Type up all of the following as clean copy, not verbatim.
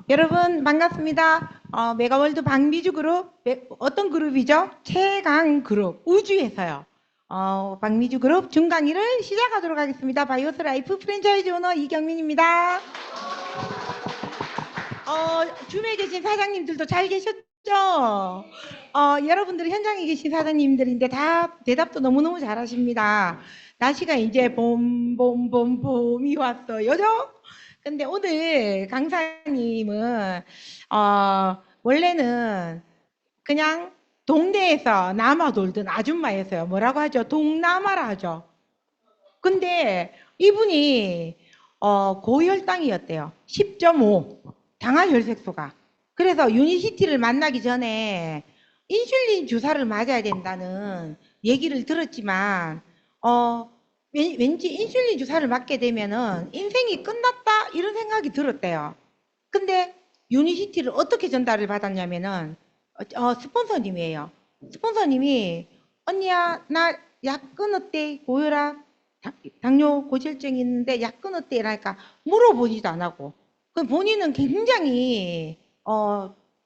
여러분 반갑습니다. 메가월드 박미주 그룹, 어떤 그룹이죠? 최강 그룹, 우주에서요. 박미주 그룹 중강의를 시작하도록 하겠습니다. 바이오스 라이프 프랜차이즈 오너 이경민입니다. 줌에 계신 사장님들도 잘 계셨죠? 여러분들 현장에 계신 사장님들인데 다 대답도 너무너무 잘하십니다. 날씨가 이제 봄이 왔어요. 근데 오늘 강사님은 원래는 그냥 동네에서 남아 돌던 아줌마였어요. 뭐라고 하죠? 동남아라 하죠. 근데 이분이 고혈당이었대요. 10.5 당화혈색소가. 그래서 유니시티를 만나기 전에 인슐린 주사를 맞아야 된다는 얘기를 들었지만 왠지 인슐린 주사를 맞게 되면은 인생이 끝났다 이런 생각이 들었대요. 근데 유니시티를 어떻게 전달을 받았냐면은 스폰서님이에요. 스폰서님이 언니야 나 약 끊었대 고혈압 당뇨 고지혈증 있는데 약 끊었대 라니까 물어보지도 안 하고 그 본인은 굉장히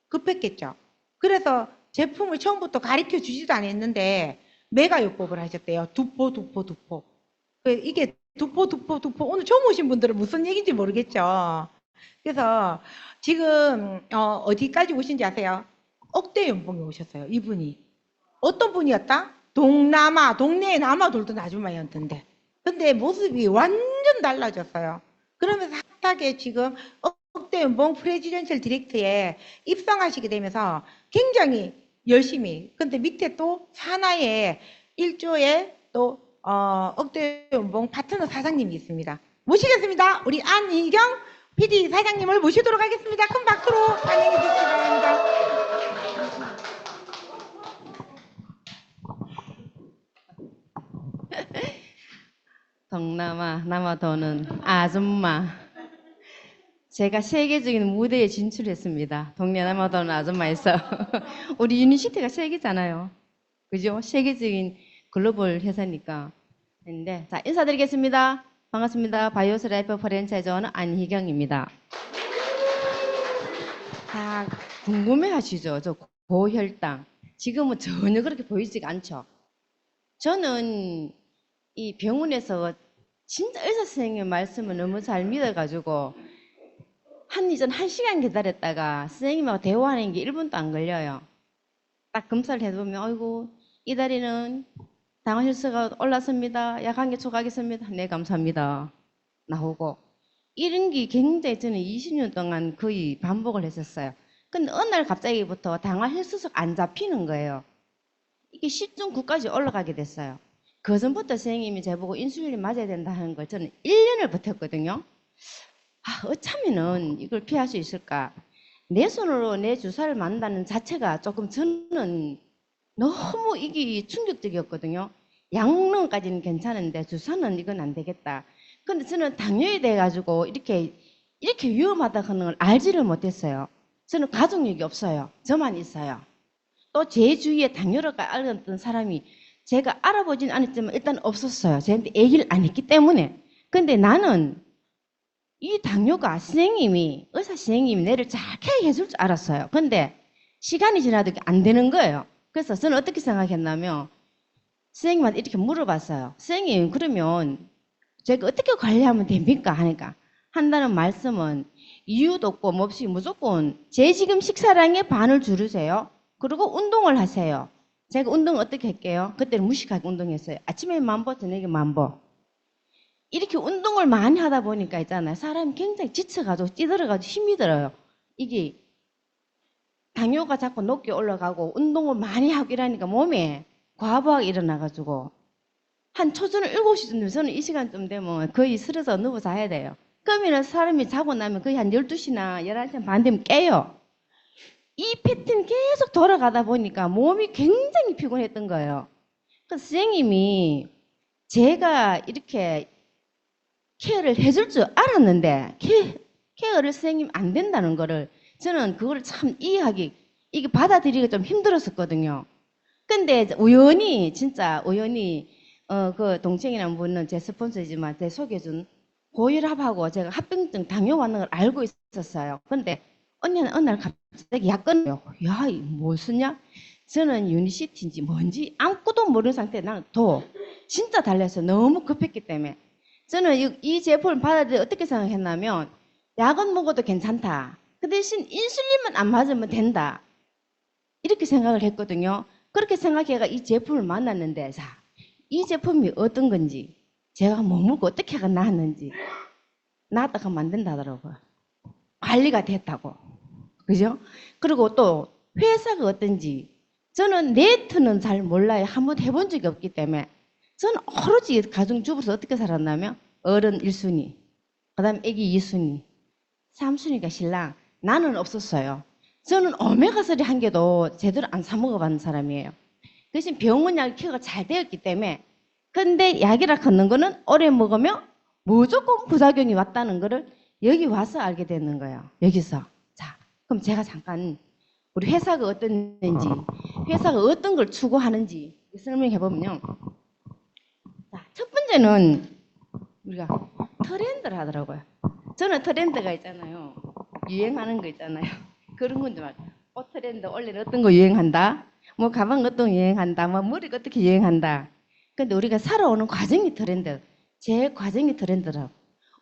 급했겠죠. 그래서 제품을 처음부터 가르쳐 주지도 않았는데 메가요법을 하셨대요. 두포. 이게 두포 오늘 처음 오신 분들은 무슨 얘기인지 모르겠죠. 그래서 지금 어디까지 오신지 아세요? 억대 연봉에 오셨어요. 이분이 어떤 분이었다? 동네에 남아 돌던 아줌마였던데 근데 모습이 완전 달라졌어요. 그러면서 핫하게 지금 억대 연봉 프레지던셜 디렉트에 입성하시게 되면서 굉장히 열심히 근데 밑에 또 산하에 1조에 또 억대 연봉 파트너 사장님이 있습니다. 모시겠습니다. 우리 안희경 PD 사장님을 모시도록 하겠습니다. 큰 박수로 환영해 주시기 바랍니다. 동남아 남아도는 아줌마. 제가 세계적인 무대에 진출했습니다. 동네 남아도는 아줌마에서. 우리 유니시티가 세계잖아요. 그죠? 세계적인 글로벌 회사니까. 근데 자, 인사드리겠습니다. 반갑습니다. 바이오스 라이프 프랜차이즈 오너 안희경입니다. 다 궁금해 하시죠? 저 고혈당. 지금은 전혀 그렇게 보이지가 않죠. 저는 이 병원에서 진짜 의사 선생님의 말씀을 너무 잘 믿어가지고 이전 1시간 기다렸다가 선생님하고 대화하는 게 1분도 안 걸려요. 딱 검사를 해보면 아이고 이 다리는 당화혈소가 올랐습니다. 약 한 개 초과하겠습니다. 네 감사합니다. 나오고 이런 게 굉장히 저는 20년 동안 거의 반복을 했었어요. 근데 어느 날 갑자기부터 당화혈소가 안 잡히는 거예요. 이게 10.9까지 올라가게 됐어요. 그 전부터 선생님이 저보고 인슐린 맞아야 된다 하는 걸 저는 1년을 버텼거든요. 어쩌면은 이걸 피할 수 있을까? 내 손으로 내 주사를 맞는다는 자체가 조금 저는 너무 이게 충격적이었거든요. 약론까지는 괜찮은데 주사는 이건 안 되겠다. 근데 저는 당뇨에 대해 가지고 이렇게 위험하다 하는 걸 알지를 못했어요. 저는 가족력이 없어요. 저만 있어요. 또 제 주위에 당뇨를 앓았던 사람이 제가 알아보진 않았지만 일단 없었어요. 저한테 얘기를 안 했기 때문에. 근데 나는 이 당뇨가 의사 선생님이 내를 잘 케어해 줄 줄 알았어요. 근데 시간이 지나도 안 되는 거예요. 그래서 저는 어떻게 생각했냐면 선생님한테 이렇게 물어봤어요. 선생님 그러면 제가 어떻게 관리하면 됩니까? 하니까 한다는 말씀은 이유도 없고 몹시 무조건 제 지금 식사량의 반을 줄이세요. 그리고 운동을 하세요. 제가 운동을 어떻게 할게요? 그때는 무식하게 운동했어요. 아침에 10,000보, 저녁에 10,000보. 이렇게 운동을 많이 하다 보니까 있잖아요. 사람이 굉장히 지쳐가지고 찌들어가지고 힘이 들어요. 이게 당뇨가 자꾸 높게 올라가고 운동을 많이 하고 이러니까 몸에 과부하가 일어나가지고 한 초저녁 7시 쯤 되면 저는 이 시간쯤 되면 거의 쓰러져 누워 자야 돼요. 그러면 사람이 자고 나면 거의 한 12시나 11시 반 되면 깨요. 이 패턴 계속 돌아가다 보니까 몸이 굉장히 피곤했던 거예요. 그래서 선생님이 제가 이렇게 케어를 해줄 줄 알았는데 케어를 선생님 안 된다는 거를 저는 그거를 참 이해하기 이게 받아들이기가 좀 힘들었었거든요. 근데 우연히 진짜 우연히 그 동생이라는 분은 제 스폰서지만 제 소개해준 고혈압하고 제가 합병증 당뇨 왔는 걸 알고 있었어요. 근데 언니는 어느 날 갑자기 약 끊어요. 야, 이 무슨냐? 저는 유니시티인지 뭔지 아무것도 모르는 상태에 나는 진짜 달랬어요. 너무 급했기 때문에. 저는 이 제품을 받아들여 어떻게 생각했냐면 약은 먹어도 괜찮다. 그 대신 인슐린만 안 맞으면 된다. 이렇게 생각을 했거든요. 그렇게 생각해가 이 제품을 만났는데, 자, 이 제품이 어떤 건지, 제가 뭐 먹고 어떻게 해가 나았는지, 나았다가 만든다더라고요. 관리가 됐다고. 그죠? 그리고 또 회사가 어떤지, 저는 네트는 잘 몰라요. 한번 해본 적이 없기 때문에. 저는 오로지 가정주부로서 어떻게 살았냐면, 어른 1순위, 그 다음에 애기 2순위, 3순위가 신랑, 나는 없었어요. 저는 오메가3 한 개도 제대로 안 사 먹어봤는 사람이에요. 대신 병원 약 케어가 잘 되었기 때문에. 근데 약이라 걷는 거는 오래 먹으면 무조건 부작용이 왔다는 거를 여기 와서 알게 되는 거예요. 여기서. 자, 그럼 제가 잠깐 우리 회사가 어땠는지, 회사가 어떤 걸 추구하는지 설명해 보면요. 자, 첫 번째는 우리가 트렌드를 하더라고요. 저는 트렌드가 있잖아요. 유행하는 거 있잖아요. 그런 건지 말고 옷 트렌드 원래는 어떤 거 유행한다. 뭐 가방 어떤 거 유행한다. 뭐 머리가 어떻게 유행한다. 근데 우리가 살아오는 과정이 트렌드. 제 과정이 트렌드라고.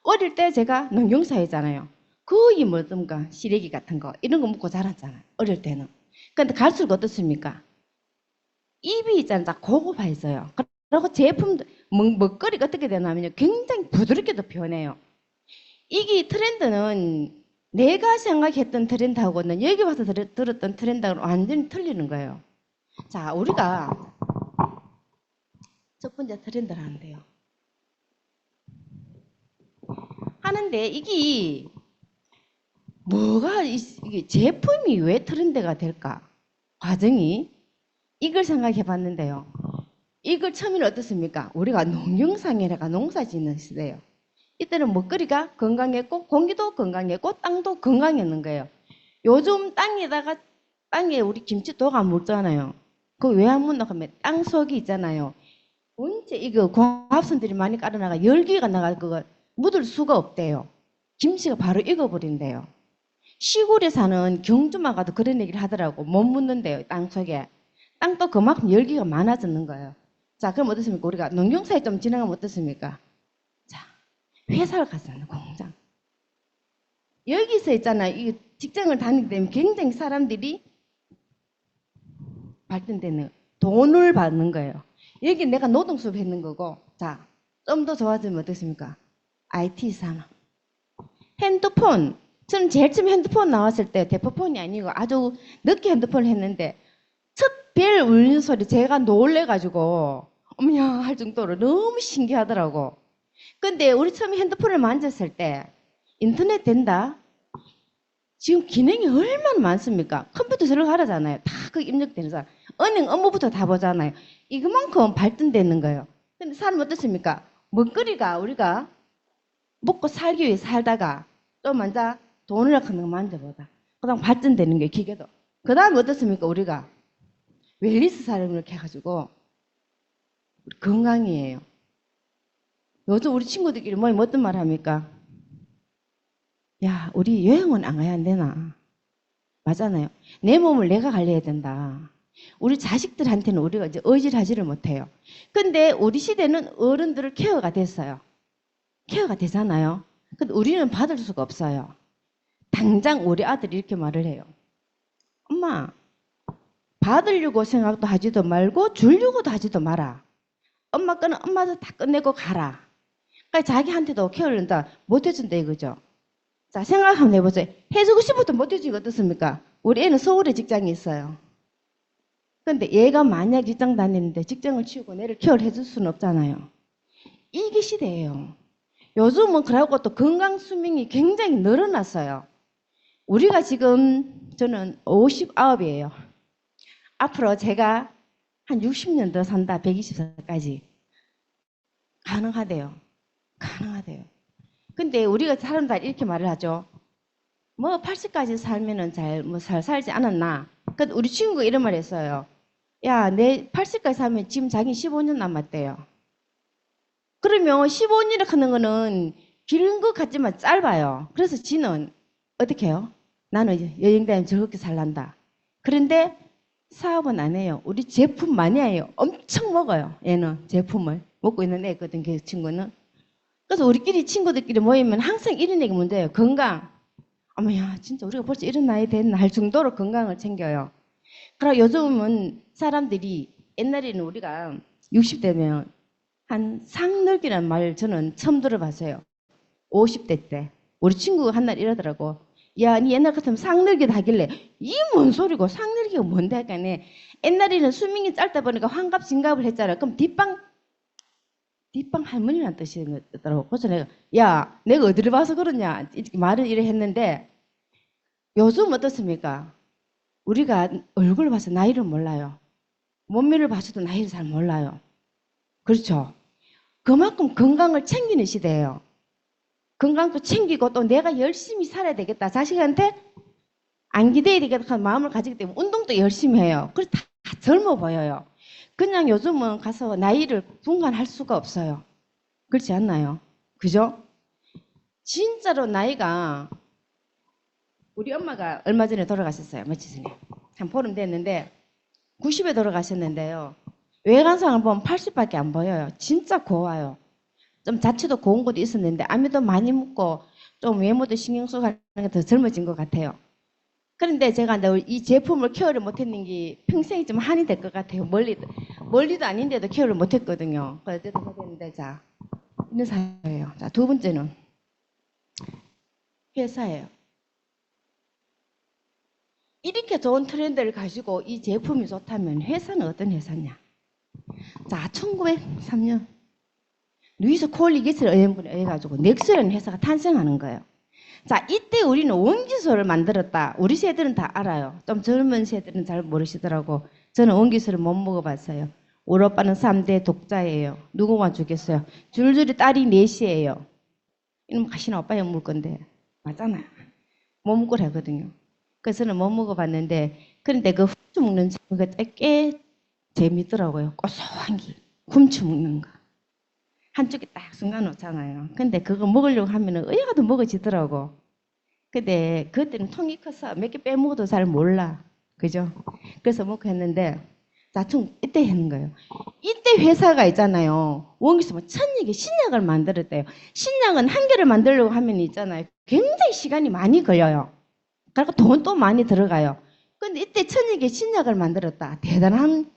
어릴 때 제가 농경사였잖아요. 거의 뭐든가 시래기 같은 거 이런 거 먹고 자랐잖아요. 어릴 때는. 근데 갈수록 어떻습니까? 입이 있잖아요. 고급화했어요. 그리고 제품도 먹거리가 어떻게 되냐면요. 굉장히 부드럽게도 변해요. 이게 트렌드는 내가 생각했던 트렌드하고는 여기 와서 들었던 트렌드하고는 완전히 틀리는 거예요. 자, 우리가 첫 번째 트렌드를 하는데요. 하는데 이게 뭐가 이게 제품이 왜 트렌드가 될까? 과정이 이걸 생각해 봤는데요. 이걸 처음에는 어떻습니까? 우리가 농경상에다가 농사 짓는 시대예요. 이때는 먹거리가 건강했고 공기도 건강했고 땅도 건강했는 거예요. 요즘 땅에 우리 김치도가 묻잖아요. 그거 왜 안 묻나 하면 땅 속이 있잖아요. 언제 이거 광합성들이 많이 깔아나가 열기가 나가 그거 묻을 수가 없대요. 김치가 바로 익어버린대요. 시골에 사는 경주만 가도 그런 얘기를 하더라고. 못 묻는데요, 땅 속에. 땅도 그만큼 열기가 많아지는 거예요. 자, 그럼 어떻습니까? 우리가 농경사에 좀 진행하면 어떻습니까? 자, 회사를 갔잖아요, 공장. 여기서 있잖아요. 이 직장을 다니기 때문에 굉장히 사람들이 발전되는 돈을 받는 거예요. 여기 내가 노동수업 했는 거고, 자, 좀 더 좋아지면 어떻습니까? IT 산업. 핸드폰. 저는 제일 처음 핸드폰 나왔을 때 대포폰이 아니고 아주 늦게 핸드폰을 했는데 첫 벨 울리는 소리 제가 놀래가지고 어머냐 할 정도로 너무 신기하더라고. 근데 우리 처음에 핸드폰을 만졌을 때 인터넷 된다? 지금 기능이 얼마나 많습니까? 컴퓨터 들어가라잖아요. 다 그 입력되는 사람. 은행 업무부터 다 보잖아요. 이거만큼 발전되는 거예요. 근데 사람 어떻습니까? 먹거리가 우리가 먹고 살기 위해 살다가 또 먼저 돈을 하는 거 만져보다. 그 다음 발전되는 게 기계도. 그 다음에 어떻습니까? 우리가 웰니스 사람을 이렇게 해가지고 건강이에요. 요즘 우리 친구들끼리 모이면 어떤 말 합니까? 야, 우리 여행은 안 가야 안 되나? 맞잖아요. 내 몸을 내가 관리해야 된다. 우리 자식들한테는 우리가 이제 의지하지를 못해요. 근데 우리 시대는 어른들을 케어가 됐어요. 케어가 되잖아요. 근데 우리는 받을 수가 없어요. 당장 우리 아들이 이렇게 말을 해요. 엄마, 받으려고 생각도 하지도 말고 주려고도 하지도 마라. 엄마 거는 엄마도 다 끝내고 가라. 그러니까 자기한테도 케어를 못 해준다 이거죠. 자, 생각 한번 해보세요. 해주고 싶어도 못 해주니까 어떻습니까? 우리 애는 서울에 직장이 있어요. 근데 얘가 만약 직장 다니는데 직장을 치우고 얘를 케어를 해줄 수는 없잖아요. 이게 시대예요. 요즘은 그러고 또 건강 수명이 굉장히 늘어났어요. 우리가 지금 저는 59이에요. 앞으로 제가 한 60년 더 산다. 120살까지. 가능하대요. 가능하대요. 근데 우리가 사람들 이렇게 말을 하죠. 뭐 80까지 살면은 잘 살지 않았나? 근데 우리 친구가 이런 말 했어요. 야, 내 80까지 살면 지금 자기 15년 남았대요. 그러면 15년이라 하는 거는 긴 것 같지만 짧아요. 그래서 지는 어떻게 해요? 나는 이제 여행 다니면 저렇게 살란다. 그런데 사업은 안 해요. 우리 제품 많이 해요. 엄청 먹어요. 얘는 제품을 먹고 있는 애거든, 그 친구는. 그래서 우리끼리 친구들끼리 모이면 항상 이런 얘기 문제예요. 건강. 어머야, 진짜 우리가 벌써 이런 나이 됐나 할 정도로 건강을 챙겨요. 그럼 요즘은 사람들이 옛날에는 우리가 60대면 한 상늙이라는 말 저는 처음 들어봤어요. 50대 때. 우리 친구가 한날 이러더라고. 야, 니 옛날 같으면 상늙이다 하길래 이 뭔 소리고 상늙이가 뭔데 하니까 옛날에는 수명이 짧다 보니까 환갑 진갑을 했잖아. 그럼 뒷방 할머니란 뜻이더라고. 그래서 내가 야, 내가 어디를 봐서 그러냐 이렇게 말을 이래 했는데 요즘 어떻습니까? 우리가 얼굴을 봐서 나이를 몰라요. 몸매를 봐서도 나이를 잘 몰라요. 그렇죠? 그만큼 건강을 챙기는 시대예요. 건강도 챙기고 또 내가 열심히 살아야 되겠다. 자식한테 안 기대야 되겠다 하는 마음을 가지기 때문에 운동도 열심히 해요. 그래서 다 젊어 보여요. 그냥 요즘은 가서 나이를 분간할 수가 없어요. 그렇지 않나요? 그죠? 진짜로 나이가 우리 엄마가 얼마 전에 돌아가셨어요. 며칠 전에. 한 보름 됐는데 90에 돌아가셨는데요. 외관상을 보면 80밖에 안 보여요. 진짜 고와요. 좀 자체도 고운 것도 있었는데 암에도 많이 묻고 좀 외모도 신경 쓰고 하는 게 더 젊어진 것 같아요. 그런데 제가 이 제품을 케어를 못했는 게 평생이 좀 한이 될 것 같아요. 멀리도 아닌데도 케어를 못했거든요. 그래서 어쨌든 못했는데 자, 이런 사예요. 자, 두 번째는 회사예요. 이렇게 좋은 트렌드를 가지고 이 제품이 좋다면 회사는 어떤 회사냐? 자, 1903년 루이스 콜리 게츠를 의원분에 의해 가지고 넥스라는 회사가 탄생하는 거예요. 자, 이때 우리는 원기술을 만들었다. 우리 세대는 다 알아요. 좀 젊은 세대는 잘 모르시더라고. 저는 원기술을 못 먹어봤어요. 우리 오빠는 3대 독자예요. 누구만 죽였어요? 줄줄이 딸이 넷이에요. 이놈 가시나 오빠야 물 건데. 맞잖아요. 못 먹으라거든요. 그래서 저는 못 먹어봤는데, 그런데 그 훔쳐 먹는 거 꽤 재밌더라고요. 고소한 게. 훔쳐 먹는 거. 한쪽에 딱 순간 놓잖아요. 근데 그거 먹으려고 하면은 의아가도 먹어지더라고. 근데 그때는 통이 커서 몇 개 빼먹어도 잘 몰라. 그죠? 그래서 먹고 했는데, 나중 이때 했는 거예요. 이때 회사가 있잖아요. 원기서 뭐 천억의 신약을 만들었대요. 신약은 한 개를 만들려고 하면 있잖아요. 굉장히 시간이 많이 걸려요. 그러니까 돈도 많이 들어가요. 근데 이때 천억의 신약을 만들었다. 대단한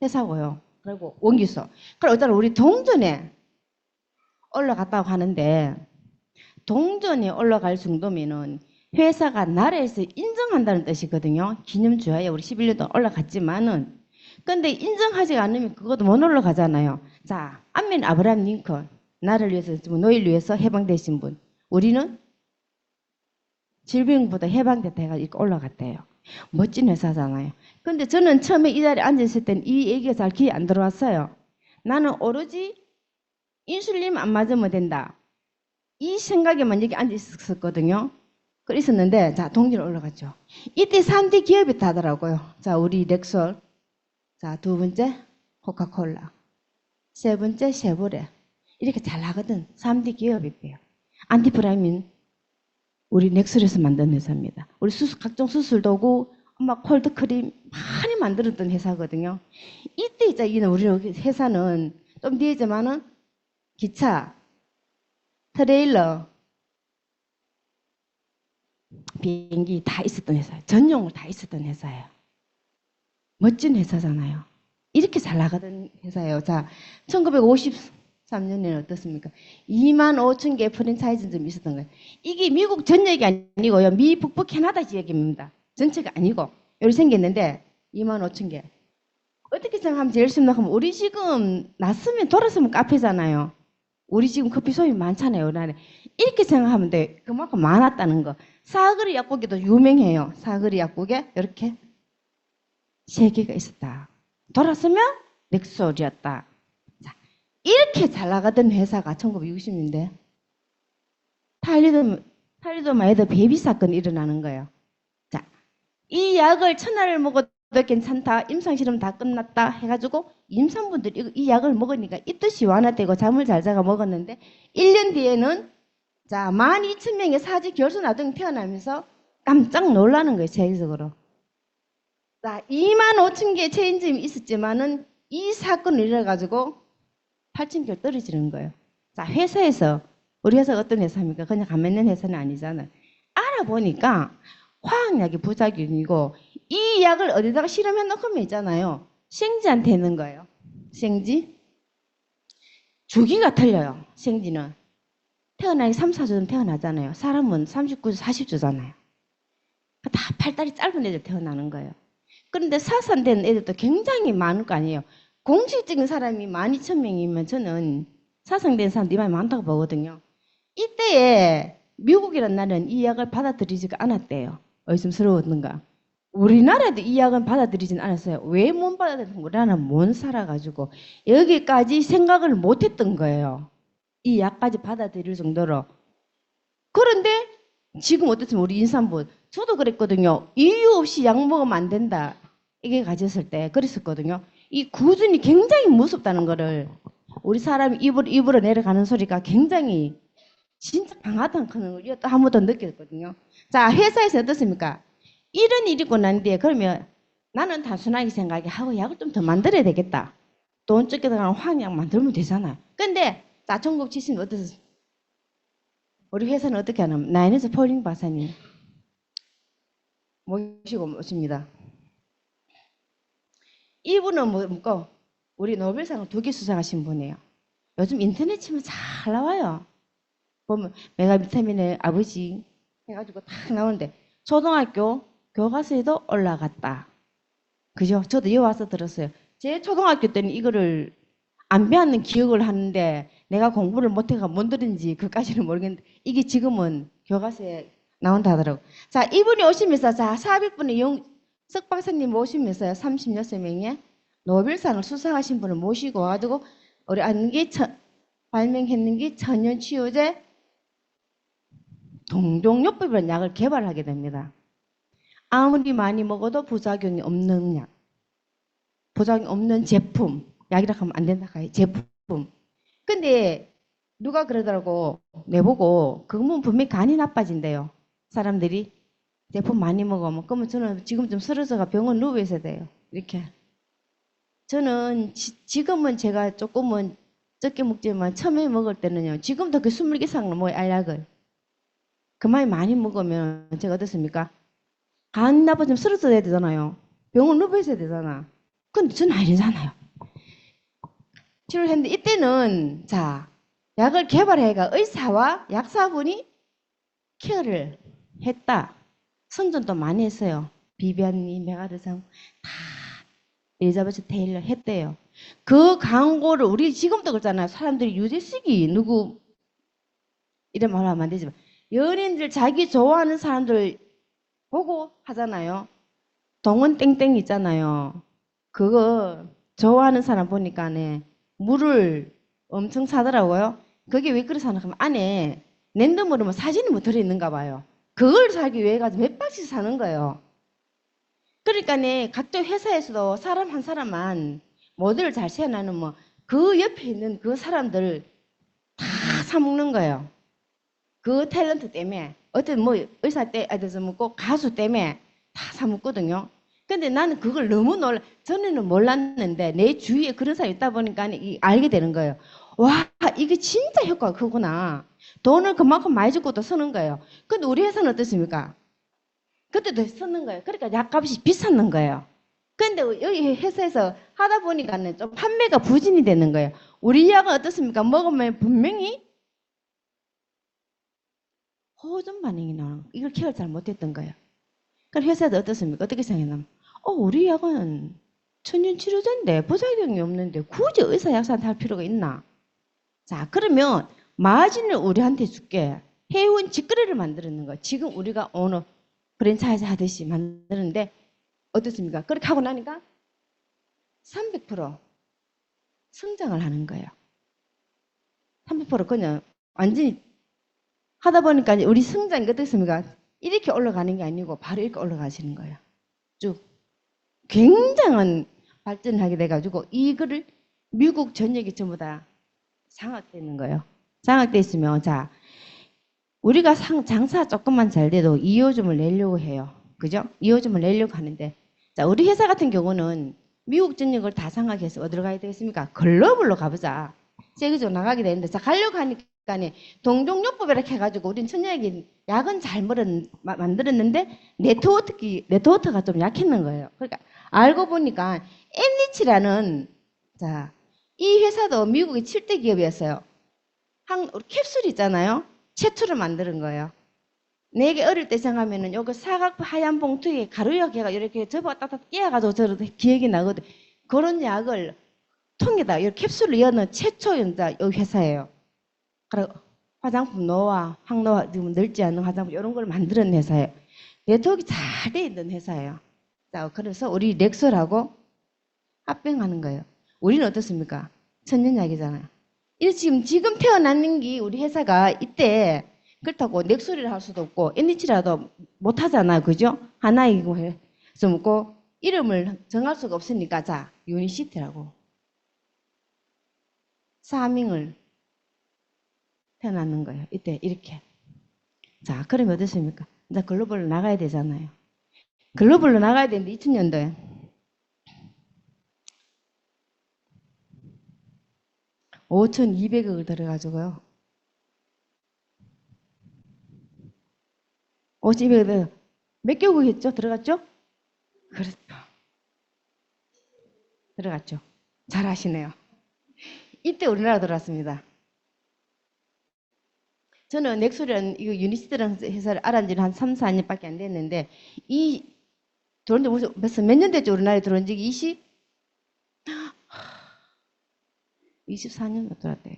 회사고요. 그리고 원기서. 그리고 어쩌나 우리 동전에 올라갔다고 하는데 동전이 올라갈 정도면은 회사가 나라에서 인정한다는 뜻이거든요. 기념주야에 우리 11년도 올라갔지만은 근데 인정하지 않으면 그것도 못 올라가잖아요. 자, 앞면 아브라함 링컨 나라를 위해서 노예를 위해서 해방되신 분. 우리는 질병보다 해방됐다 해가 이렇게 올라갔대요. 멋진 회사잖아요. 근데 저는 처음에 이 자리에 앉았을 땐 이 얘기가 잘 귀에 안 들어왔어요. 나는 오로지 인슐린 안 맞으면 된다. 이 생각에만 여기 앉아 있었거든요. 그랬었는데, 자, 동기로 올라갔죠. 이때 3대 기업이 다더라고요. 자, 우리 렉솔. 자, 두 번째, 코카콜라. 세 번째, 쉐보레. 이렇게 잘 나거든. 3대 기업이 있대요. 안티프라민, 우리 넥솔에서 만든 회사입니다. 우리 각종 수술 도구, 막 콜드크림 많이 만들었던 회사거든요. 이때 이제 우리 회사는 좀 뒤에지만은 기차, 트레일러, 비행기 다 있었던 회사예요. 전용으로 다 있었던 회사예요. 멋진 회사잖아요. 이렇게 잘 나가던 회사예요. 자, 1953년에는 어떻습니까? 2만 5천 개 프랜차이즈점이 있었던 거예요. 이게 미국 전역이 아니고요. 미 북부 캐나다 지역입니다. 전체가 아니고 여기 생겼는데 2만 5천 개. 어떻게 생각하면 제일 심각하면 우리 지금 났으면 돌아서면 카페잖아요. 우리 지금 커피숍이 많잖아요. 우리나라에. 이렇게 생각하면 돼. 그만큼 많았다는 거. 사거리 약국에도 유명해요. 사거리 약국에 이렇게 3개가 있었다. 돌아서면 넥솔이었다. 자, 이렇게 잘 나가던 회사가 1960년대 탈리도마에도 배비 사건이 일어나는 거예요. 자, 이 약을 천알을 먹어도 괜찮다. 임상실험 다 끝났다 해가지고 임산부들이 이 약을 먹으니까 이 뜻이 완화되고 잠을 잘 자가 먹었는데 1년 뒤에는 자, 12,000명의 사직 결손 아동이 태어나면서 깜짝 놀라는 거예요, 세계적으로. 자, 25,000개의 체인점이 있었지만은 이 사건을 일어나가지고 8,000개가 떨어지는 거예요. 자, 회사에서, 우리 회사가 어떤 회사입니까? 그냥 가만 있는 회사는 아니잖아요. 알아보니까 화학약이 부작용이고 이 약을 어디다가 실험해 놓으면 있잖아요. 생쥐한테 있는 거예요. 생쥐. 주기가 틀려요. 생쥐는. 태어나기 3, 4주 전 태어나잖아요. 사람은 39주, 40주잖아요. 다 팔다리 짧은 애들 태어나는 거예요. 그런데 사산된 애들도 굉장히 많을 거 아니에요. 공식적인 사람이 12,000명이면 저는 사상된 사람들이 많이 많다고 보거든요. 이때에 미국이라는 나라는 이 약을 받아들이지가 않았대요. 의심스러웠는가. 우리나라도 이 약은 받아들이진 않았어요. 왜 못 받아들이는 우리나라는 못 살아가지고 여기까지 생각을 못했던 거예요. 이 약까지 받아들일 정도로. 그런데 지금 어떻습니까? 우리 인산부. 저도 그랬거든요. 이유 없이 약 먹으면 안 된다. 이게 가졌을 때 그랬었거든요. 이 구준이 굉장히 무섭다는 거를 우리 사람이 입으로 내려가는 소리가 굉장히 진짜 강하다는 걸 또 한 번 더 느꼈거든요. 자, 회사에서 어떻습니까? 이런 일이 있고 난 뒤에 그러면 나는 단순하게 생각해 하고 약을 좀 더 만들어야 되겠다. 돈 적게다가 화학약 만들면 되잖아요. 근데 자, 전국 치시면 어떠세요? 우리 회사는 어떻게 하냐면 나인에서 폴링 박사님 모시고 오십니다. 이분은 뭐고 우리 노벨상을 2개 수상하신 분이에요. 요즘 인터넷 치면 잘 나와요. 보면 메가비타민의 아버지 해가지고 딱 나오는데 초등학교 교과서에도 올라갔다. 그죠? 저도 여기 와서 들었어요. 제 초등학교 때는 이거를 안 배웠는 기억을 하는데 내가 공부를 못해가 못 들은지 그까지는 모르겠는데 이게 지금은 교과서에 나온다 하더라고. 자, 이분이 오시면서 자 400분의 석 박사님 오시면서요. 36명의 노벨상을 수상하신 분을 모시고 와가지고 우리 안기 발명했는 게 천연치유제 동종요법이라는 약을 개발하게 됩니다. 아무리 많이 먹어도 부작용이 없는 약, 부작용이 없는 제품, 약이라 하면 안 된다 가요. 제품. 근데 누가 그러더라고 내보고 그거면 분명히 간이 나빠진대요. 사람들이 제품 많이 먹으면 그러면 저는 지금 좀 쓰러져가 병원 누워 있어야 돼요. 이렇게. 저는 지금은 제가 조금은 적게 먹지만 처음에 먹을 때는요. 지금도 그 20개 이상을 먹어요. 알약을. 그만이 많이 먹으면 제가 어떻습니까? 간 나빠지면 쓰러져야 되잖아요. 병원 누워 있어야 되잖아. 근데 저는 아니잖아요. 치료를 했는데 이때는 자 약을 개발해가 의사와 약사분이 케어를 했다. 선전도 많이 했어요. 비비안이 메가드상 다 엘리자베스 테일러 했대요. 그 광고를 우리 지금도 그러잖아요. 사람들이 유재석이 누구 이런 말 하면 안 되지만 연예인들 자기 좋아하는 사람들 보고 하잖아요. 동원 땡땡 있잖아요. 그거 좋아하는 사람 보니까네 물을 엄청 사더라고요. 그게 왜 그렇게 사나 하면 안에 랜덤으로 사진이 뭐 들어있는가 봐요. 그걸 사기 위해 가지고 몇 박씩 사는 거예요. 그러니까네 각종 회사에서도 사람 한 사람만 모델을 잘 세워놔놓으면 그 옆에 있는 그 사람들 다 사먹는 거예요. 그 탤런트 때문에 어떤 뭐 의사 때 아들서 먹고 가수 때문에 다 사먹거든요. 근데 나는 그걸 너무 전에는 몰랐는데 내 주위에 그런 사람이 있다 보니까 알게 되는 거예요. 와, 이게 진짜 효과가 크구나. 돈을 그만큼 많이 주고 또 쓰는 거예요. 근데 우리 회사는 어떻습니까? 그때도 쓰는 거예요. 그러니까 약값이 비쌌는 거예요. 근데 여기 회사에서 하다 보니까는 좀 판매가 부진이 되는 거예요. 우리 약은 어떻습니까? 먹으면 분명히 호전 반응이 나오는 거예요. 이걸 케어를 잘 못했던 거예요. 그럼 회사도 어떻습니까? 어떻게 생각하면 우리 약은 천연치료제인데 부작용이 없는데 굳이 의사 약사한테 할 필요가 있나? 자, 그러면 마진을 우리한테 줄게. 해운 직거래를 만드는 거예요. 지금 우리가 오늘 프랜차이즈 하듯이 만드는데 어떻습니까? 그렇게 하고 나니까 300% 성장을 하는 거예요. 300% 그냥 완전히 하다 보니까 우리 성장이 어떻습니까? 이렇게 올라가는 게 아니고 바로 이렇게 올라가시는 거예요. 쭉. 굉장한 발전을 하게 돼가지고 이거를 미국 전역이 전부 다 장악되는 거예요. 장악돼 있으면 자 우리가 장사 조금만 잘 돼도 2호점을 내려고 해요. 그죠? 2호점을 내려고 하는데, 자, 우리 회사 같은 경우는 미국 전역을 다 장악해서 어디로 가야 되겠습니까? 글로벌로 가보자. 세계적으로 나가게 되는데, 자, 가려고 하니까 동종요법 이렇게 해가지고 우린 천연약이 약은 잘 만들었는데 네트워크가 좀 약했는 거예요. 그러니까 알고 보니까 엠리치라는, 자, 이 회사도 미국의 7대 기업이었어요. 캡슐 있잖아요. 최초로 만드는 거예요. 내게 어릴 때 생각하면은 요거 사각 하얀 봉투에 가루약해가 이렇게 접어 따뜻 끼어가지고 저도 기억이 나거든. 그런 약을 통에다 이렇게 캡슐로 여는 최초 연자 요 회사예요. 그리고 화장품 노화, 항노화, 지금 늙지 않는 화장품 이런 걸 만드는 회사예요. 네트워크 잘 돼 있는 회사예요. 자, 그래서 우리 렉솔하고 합병하는 거예요. 우리는 어떻습니까? 천연약이잖아요. 이 지금 태어났는 게 우리 회사가 이때 그렇다고 넥소리를 할 수도 없고 NH라도 못 하잖아요. 그죠? 하나이고 해서 먹고 이름을 정할 수가 없으니까 자, 유니시티라고 사밍을 태어났는 거예요. 이때 이렇게. 자, 그러면 어떻습니까? 이제 글로벌로 나가야 되잖아요. 글로벌로 나가야 되는데 2000년도에 5,200억을 들어가지고요. 5,200억 몇 개국 했죠? 들어갔죠? 그렇죠. 들어갔죠. 잘 아시네요. 이때 우리나라 들어왔습니다. 저는 넥소리라는 이거 유니시티라는 회사를 알은 지는 한 3, 4년밖에 안 됐는데 이 들어온 지 몇 년 됐죠? 우리나라에 들어온 지 24년 들어왔대요.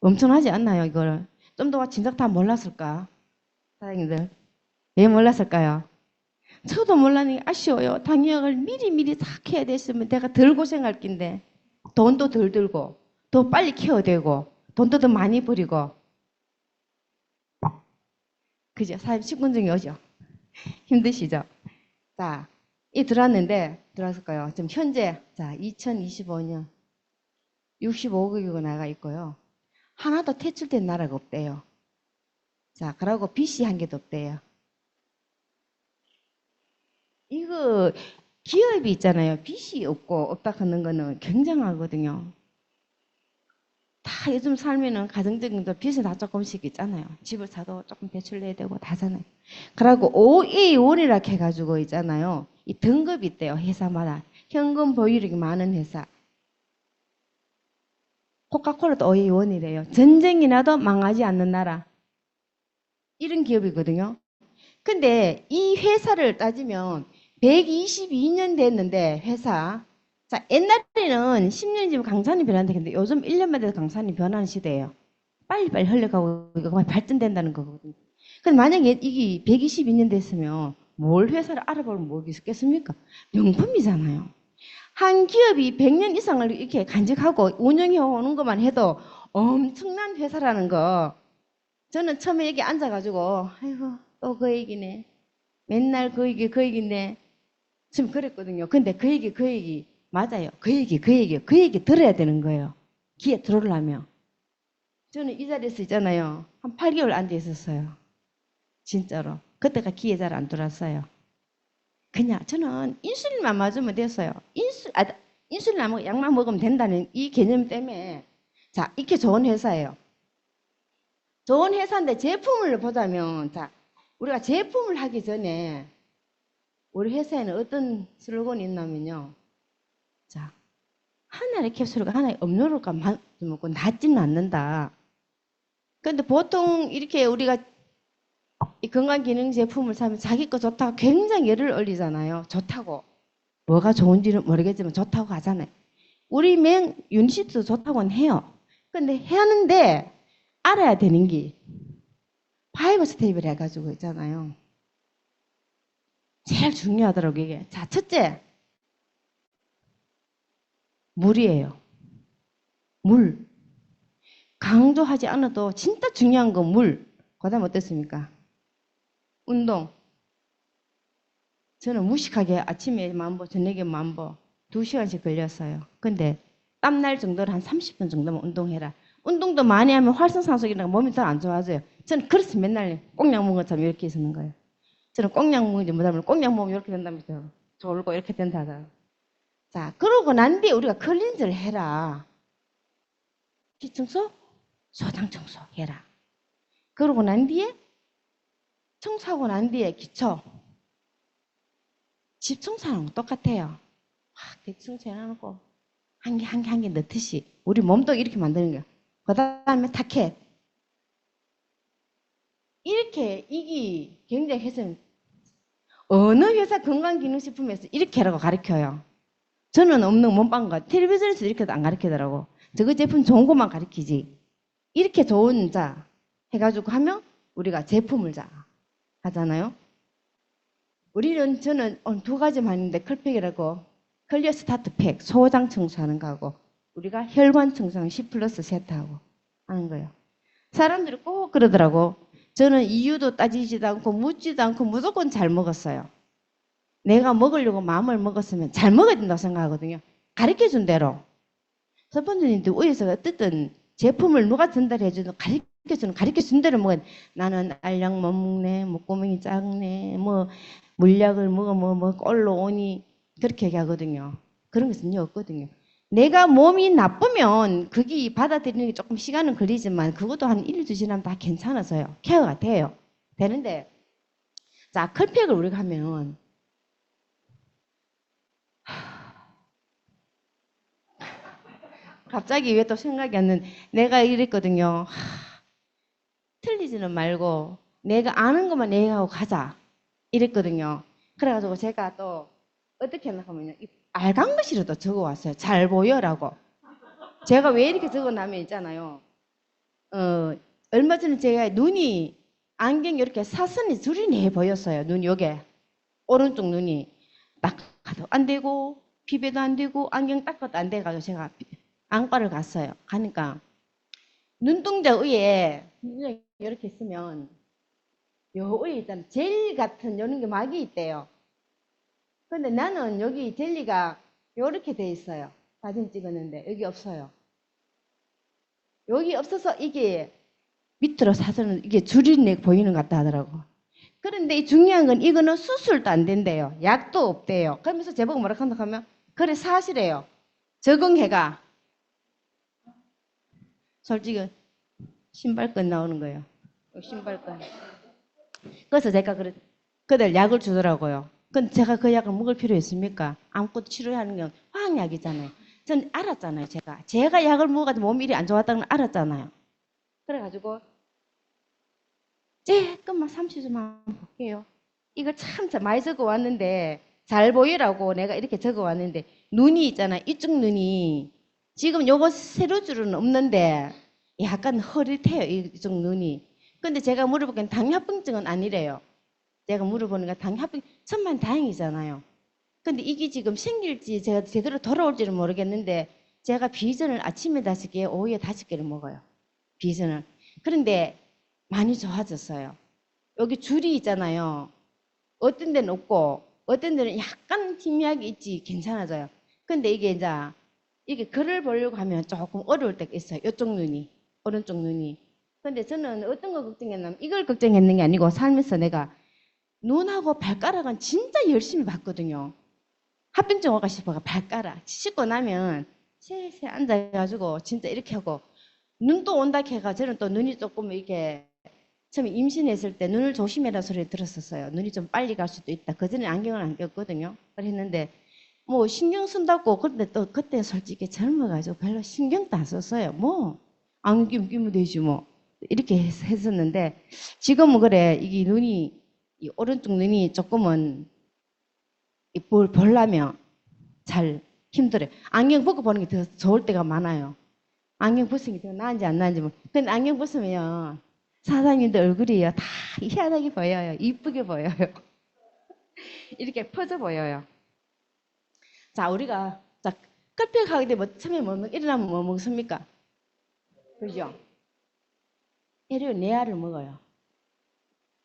엄청나지 않나요, 이거를? 좀 더 진작 다 몰랐을까? 사장님들. 왜 몰랐을까요? 저도 몰랐니 아쉬워요. 당뇨약을 미리미리 다 해야 됐으면 내가 덜 고생할 낀데 돈도 덜 들고 더 빨리 케어되고 돈도 더 많이 버리고 그죠? 사람 식군증이 오죠? 힘드시죠? 자, 이 들어왔을까요? 지금 현재 자 2025년 65개국에 나가 있고요. 하나도 퇴출된 나라가 없대요. 자, 그러고 빚이 한 개도 없대요. 이거 기업이 있잖아요. 빚이 없고 없다 하는 거는 굉장하거든요. 다 요즘 살면은 가정적인 거 빚이 다 조금씩 있잖아요. 집을 사도 조금 대출내야 되고 다잖아요. 그러고 OA1이라 해가지고 있잖아요. 이 등급이 있대요. 회사마다. 현금 보유력이 많은 회사. 코카콜라도 OA1이래요. 전쟁이 나도 망하지 않는 나라. 이런 기업이거든요. 근데 이 회사를 따지면 122년 됐는데 회사 자 옛날에는 10년이면 강산이 변한다 근데 요즘 1년만 돼도 강산이 변하는 시대예요. 빨리빨리 흘러가고 이거 발전된다는 거거든요. 근데 만약에 이게 122년 됐으면 뭘 회사를 알아보면 뭐 있겠습니까? 명품이잖아요. 한 기업이 100년 이상을 이렇게 간직하고 운영해 오는 것만 해도 엄청난 회사라는 거. 저는 처음에 여기 앉아가지고 아이고 또 그 얘기네. 맨날 그 얘기네. 지금 그랬거든요. 근데 그 얘기 맞아요. 그 얘기 들어야 되는 거예요. 귀에 들어오려면. 저는 이 자리에서 있잖아요. 한 8개월 앉아 있었어요. 진짜로. 그때가 귀에 잘 안 들어왔어요. 그냥 저는 인슐린만 맞으면 됐어요. 인슐린 안 먹고 약만 먹으면 된다는 이 개념 때문에 자, 이렇게 좋은 회사예요. 좋은 회사인데 제품을 보자면 자, 우리가 제품을 하기 전에 우리 회사에는 어떤 슬로건이 있냐면요. 자, 하나의 캡슐가 하나의 음료로가 먹고 낫지는 않는다. 근데 보통 이렇게 우리가 이 건강기능 제품을 사면 자기 거 좋다고 굉장히 열을 올리잖아요. 좋다고. 뭐가 좋은지는 모르겠지만 좋다고 하잖아요. 우리 유니시트도 좋다고는 해요. 근데 하는데 알아야 되는 게 파이브 스테이블 해가지고 있잖아요. 제일 중요하더라고요, 이게. 자, 첫째. 물이에요. 물. 강조하지 않아도 진짜 중요한 건 물. 그 다음 어땠습니까? 운동. 저는 무식하게 아침에 만보, 저녁에 만보 2시간씩 걸렸어요. 근데 땀날 정도로 한 30분 정도만 운동해라. 운동도 많이 하면 활성산소기니까 몸이 더 안 좋아져요. 저는 그래서 맨날 꽁약 먹은 것처럼 이렇게 있는 거예요. 저는 꽁약 먹는지 못하면 꽁약 먹으면 이렇게 된다면서요. 졸고 이렇게 된다 하더라고요. 자, 그러고 난 뒤에 우리가 클린즈를 해라. 기청소, 소장 청소 해라. 그러고 난 뒤에 청소하고 난 뒤에 기초. 집 청소하는 거 똑같아요. 대충 재놔놓고 한 개 한 개 한 개 넣듯이 우리 몸도 이렇게 만드는 거예요. 그 다음에 타켓. 이렇게 이게 굉장히 해서 어느 회사 건강기능식품에서 이렇게 하라고 가르쳐요. 저는 없는 몸빵과 텔레비전에서 이렇게도 안 가르치더라고. 저거 제품 좋은 것만 가르치지. 이렇게 좋은 자 해가지고 하면 우리가 제품을 자 하잖아요. 저는 오늘 두 가지만 했는데 클팩이라고 클리어 스타트 팩 소장 청소하는 거하고 우리가 혈관 청소하는 C 플러스 세트하고 하는 거예요. 사람들이 꼭 그러더라고. 저는 이유도 따지지도 않고 묻지도 않고 무조건 잘 먹었어요. 내가 먹으려고 마음을 먹었으면 잘 먹어야 된다고 생각하거든요. 가르쳐준 대로. 서pon저님들 위에서 어쨌든 제품을 누가 전달해주든 가르쳐준 대로 먹어야 돼. 나는 알약 못 먹네, 목구멍이 작네, 뭐 물약을 먹으면 뭐 꼴로 오니 그렇게 얘기하거든요. 그런 것은 없거든요. 내가 몸이 나쁘면 그게 받아들이는 게 조금 시간은 걸리지만 그것도 한 1, 2주 지나면 다 괜찮아서요. 케어가 돼요. 되는데 자, 클팩을 우리가 하면 갑자기 왜 또 생각이 안 나는 내가 이랬거든요. 틀리지는 말고 내가 아는 것만 얘기하고 가자 이랬거든요. 그래가지고 제가 또 어떻게 생각하면요. 빨간 글씨로도 적어왔어요. 잘 보여라고. 제가 왜 이렇게 적어놨면 있잖아요. 얼마 전에 제가 눈이 안경 이렇게 사선이 줄이네 보였어요. 눈 요게 오른쪽 눈이 딱 가도 안 되고 피부도 안 되고 안경 닦아도 안 돼가지고 제가 안과를 갔어요. 가니까 눈동자 위에 이렇게 있으면 요 위에 있잖아요. 젤 같은 이런 게 막이 있대요. 근데 나는 여기 젤리가 이렇게 돼 있어요. 사진 찍었는데 여기 없어요. 여기 없어서 이게 밑으로 사서는 이게 줄이 보이는 것 같다 하더라고. 그런데 중요한 건 이거는 수술도 안 된대요. 약도 없대요. 그러면서 제보고 뭐라 한다 하면 그래 사실이에요. 적응해가. 솔직히 신발끈 나오는 거예요. 신발끈. 그래서 제가 그들 약을 주더라고요. 근데 제가 그 약을 먹을 필요 있습니까? 아무것도 치료하는 건 화학약이잖아요. 전 알았잖아요, 제가 약을 먹어가지고 몸이 이리 안 좋았다는 걸 알았잖아요. 그래가지고 조금만 30초만 볼게요. 이거 참 많이 적어 왔는데 잘 보이라고 내가 이렇게 적어 왔는데 눈이 있잖아요. 이쪽 눈이 지금 요거 세로줄은 없는데 약간 흐릿해요. 이쪽 눈이. 근데 제가 물어보기엔 당뇨병증은 아니래요. 제가 물어보니까 당뇨병 천만 다행이잖아요. 근데 이게 지금 생길지 제가 제대로 돌아올지는 모르겠는데 제가 비전을 아침에 5개, 오후에 5개를 먹어요. 비전을. 그런데 많이 좋아졌어요. 여기 줄이 있잖아요. 어떤 데는 없고 어떤 데는 약간 희미하게 있지 괜찮아져요. 근데 이게 이제 이게 글을 보려고 하면 조금 어려울 때가 있어요. 이쪽 눈이, 오른쪽 눈이. 근데 저는 어떤 거 걱정했냐면 이걸 걱정했는 게 아니고 살면서 내가 눈하고 발가락은 진짜 열심히 봤거든요. 합병증 올까 싶어가 발가락 씻고 나면 세세 앉아가지고 진짜 이렇게 하고 눈도 온다 해가 저는 또 눈이 조금 이렇게 처음에 임신했을 때 눈을 조심해라 소리 들었었어요. 눈이 좀 빨리 갈 수도 있다. 그전에 안경을 안 꼈거든요. 그랬는데 뭐 신경 쓴다고 근데 또 그때 솔직히 젊어가지고 별로 신경도 안 썼어요. 뭐 안경 끼면 되지 뭐 이렇게 했었는데 지금은 그래 이게 눈이 이 오른쪽 눈이 조금은 뭘 보려면 잘 힘들어요. 안경 벗고 보는 게 더 좋을 때가 많아요. 안경 벗은 게 더 나은지 안 나은지 뭐. 근데 안경 벗으면 사장님들 얼굴이요 다 희한하게 보여요. 이쁘게 보여요. 이렇게 퍼져 보여요. 자 우리가 자 컬팩하게 되면 처음에 일어나면 뭐 먹습니까? 그죠? 내알을 먹어요.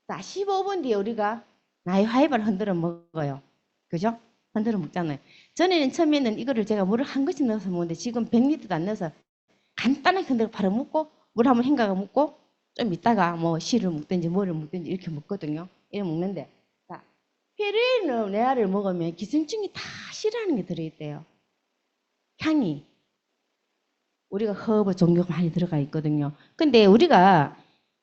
자 15분 뒤에 우리가 나의 화이바를 흔들어 먹어요. 그죠? 흔들어 먹잖아요. 전에는 처음에는 이거를 제가 물을 한 것씩 넣어서 먹는데 지금 100리터도 안 넣어서 간단하게 근데 바로 먹고 물 한번 헹가가 먹고 좀 있다가 뭐 씨를 먹든지 뭐를 먹든지 이렇게 먹거든요. 이렇게 먹는데 자, 피레놀레아를 먹으면 기생충이 다 싫어하는 게 들어있대요. 향이 우리가 허브 종류가 많이 들어가 있거든요. 근데 우리가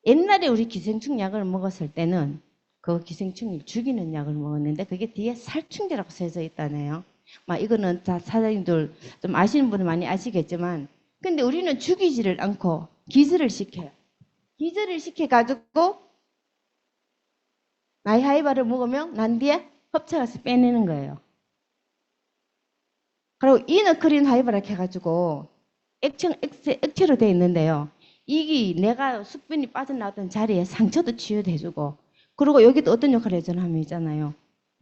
옛날에 우리 기생충 약을 먹었을 때는 그 기생충을 죽이는 약을 먹었는데 그게 뒤에 살충제라고 써져 있다네요. 막 이거는 다 사장님들 좀 아시는 분은 많이 아시겠지만 근데 우리는 죽이지를 않고 기절을 시켜요. 기절을 시켜가지고 나이하이바를 먹으면 난 뒤에 흡착해서 빼내는 거예요. 그리고 이너크린 하이바를 해가지고 액체로 되어 있는데요. 이게 내가 수분이 빠져나왔던 자리에 상처도 치유해주고 그리고 여기도 어떤 역할을 해주나 하면 있잖아요.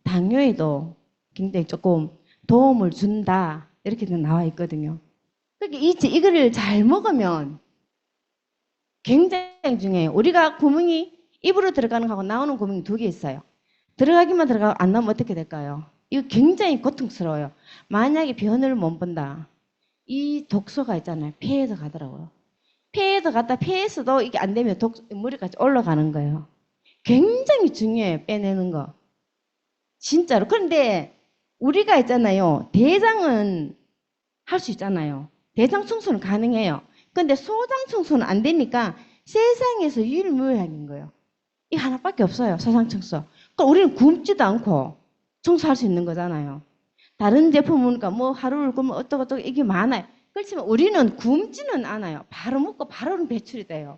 당뇨에도 굉장히 조금 도움을 준다 이렇게 나와 있거든요. 그러니까 이거를 잘 먹으면 굉장히 중요해요. 우리가 구멍이 입으로 들어가는 거하고 나오는 구멍이 두 개 있어요. 들어가기만 들어가고 안 나오면 어떻게 될까요? 이거 굉장히 고통스러워요. 만약에 변을 못 본다. 이 독소가 있잖아요. 폐에서 가더라고요. 폐에서 갔다 폐에서도 이게 안 되면 머리까지 올라가는 거예요. 굉장히 중요해요. 빼내는 거. 진짜로. 그런데 우리가 있잖아요. 대장은 할 수 있잖아요. 대장 청소는 가능해요. 근데 소장 청소는 안 되니까 세상에서 유일무이한 거예요. 이 하나밖에 없어요. 소장 청소. 그러니까 우리는 굶지도 않고 청소할 수 있는 거잖아요. 다른 제품은 뭐 하루를 굶으면 어쩌고 이게 많아요. 그렇지만 우리는 굶지는 않아요. 바로 먹고 바로는 배출이 돼요.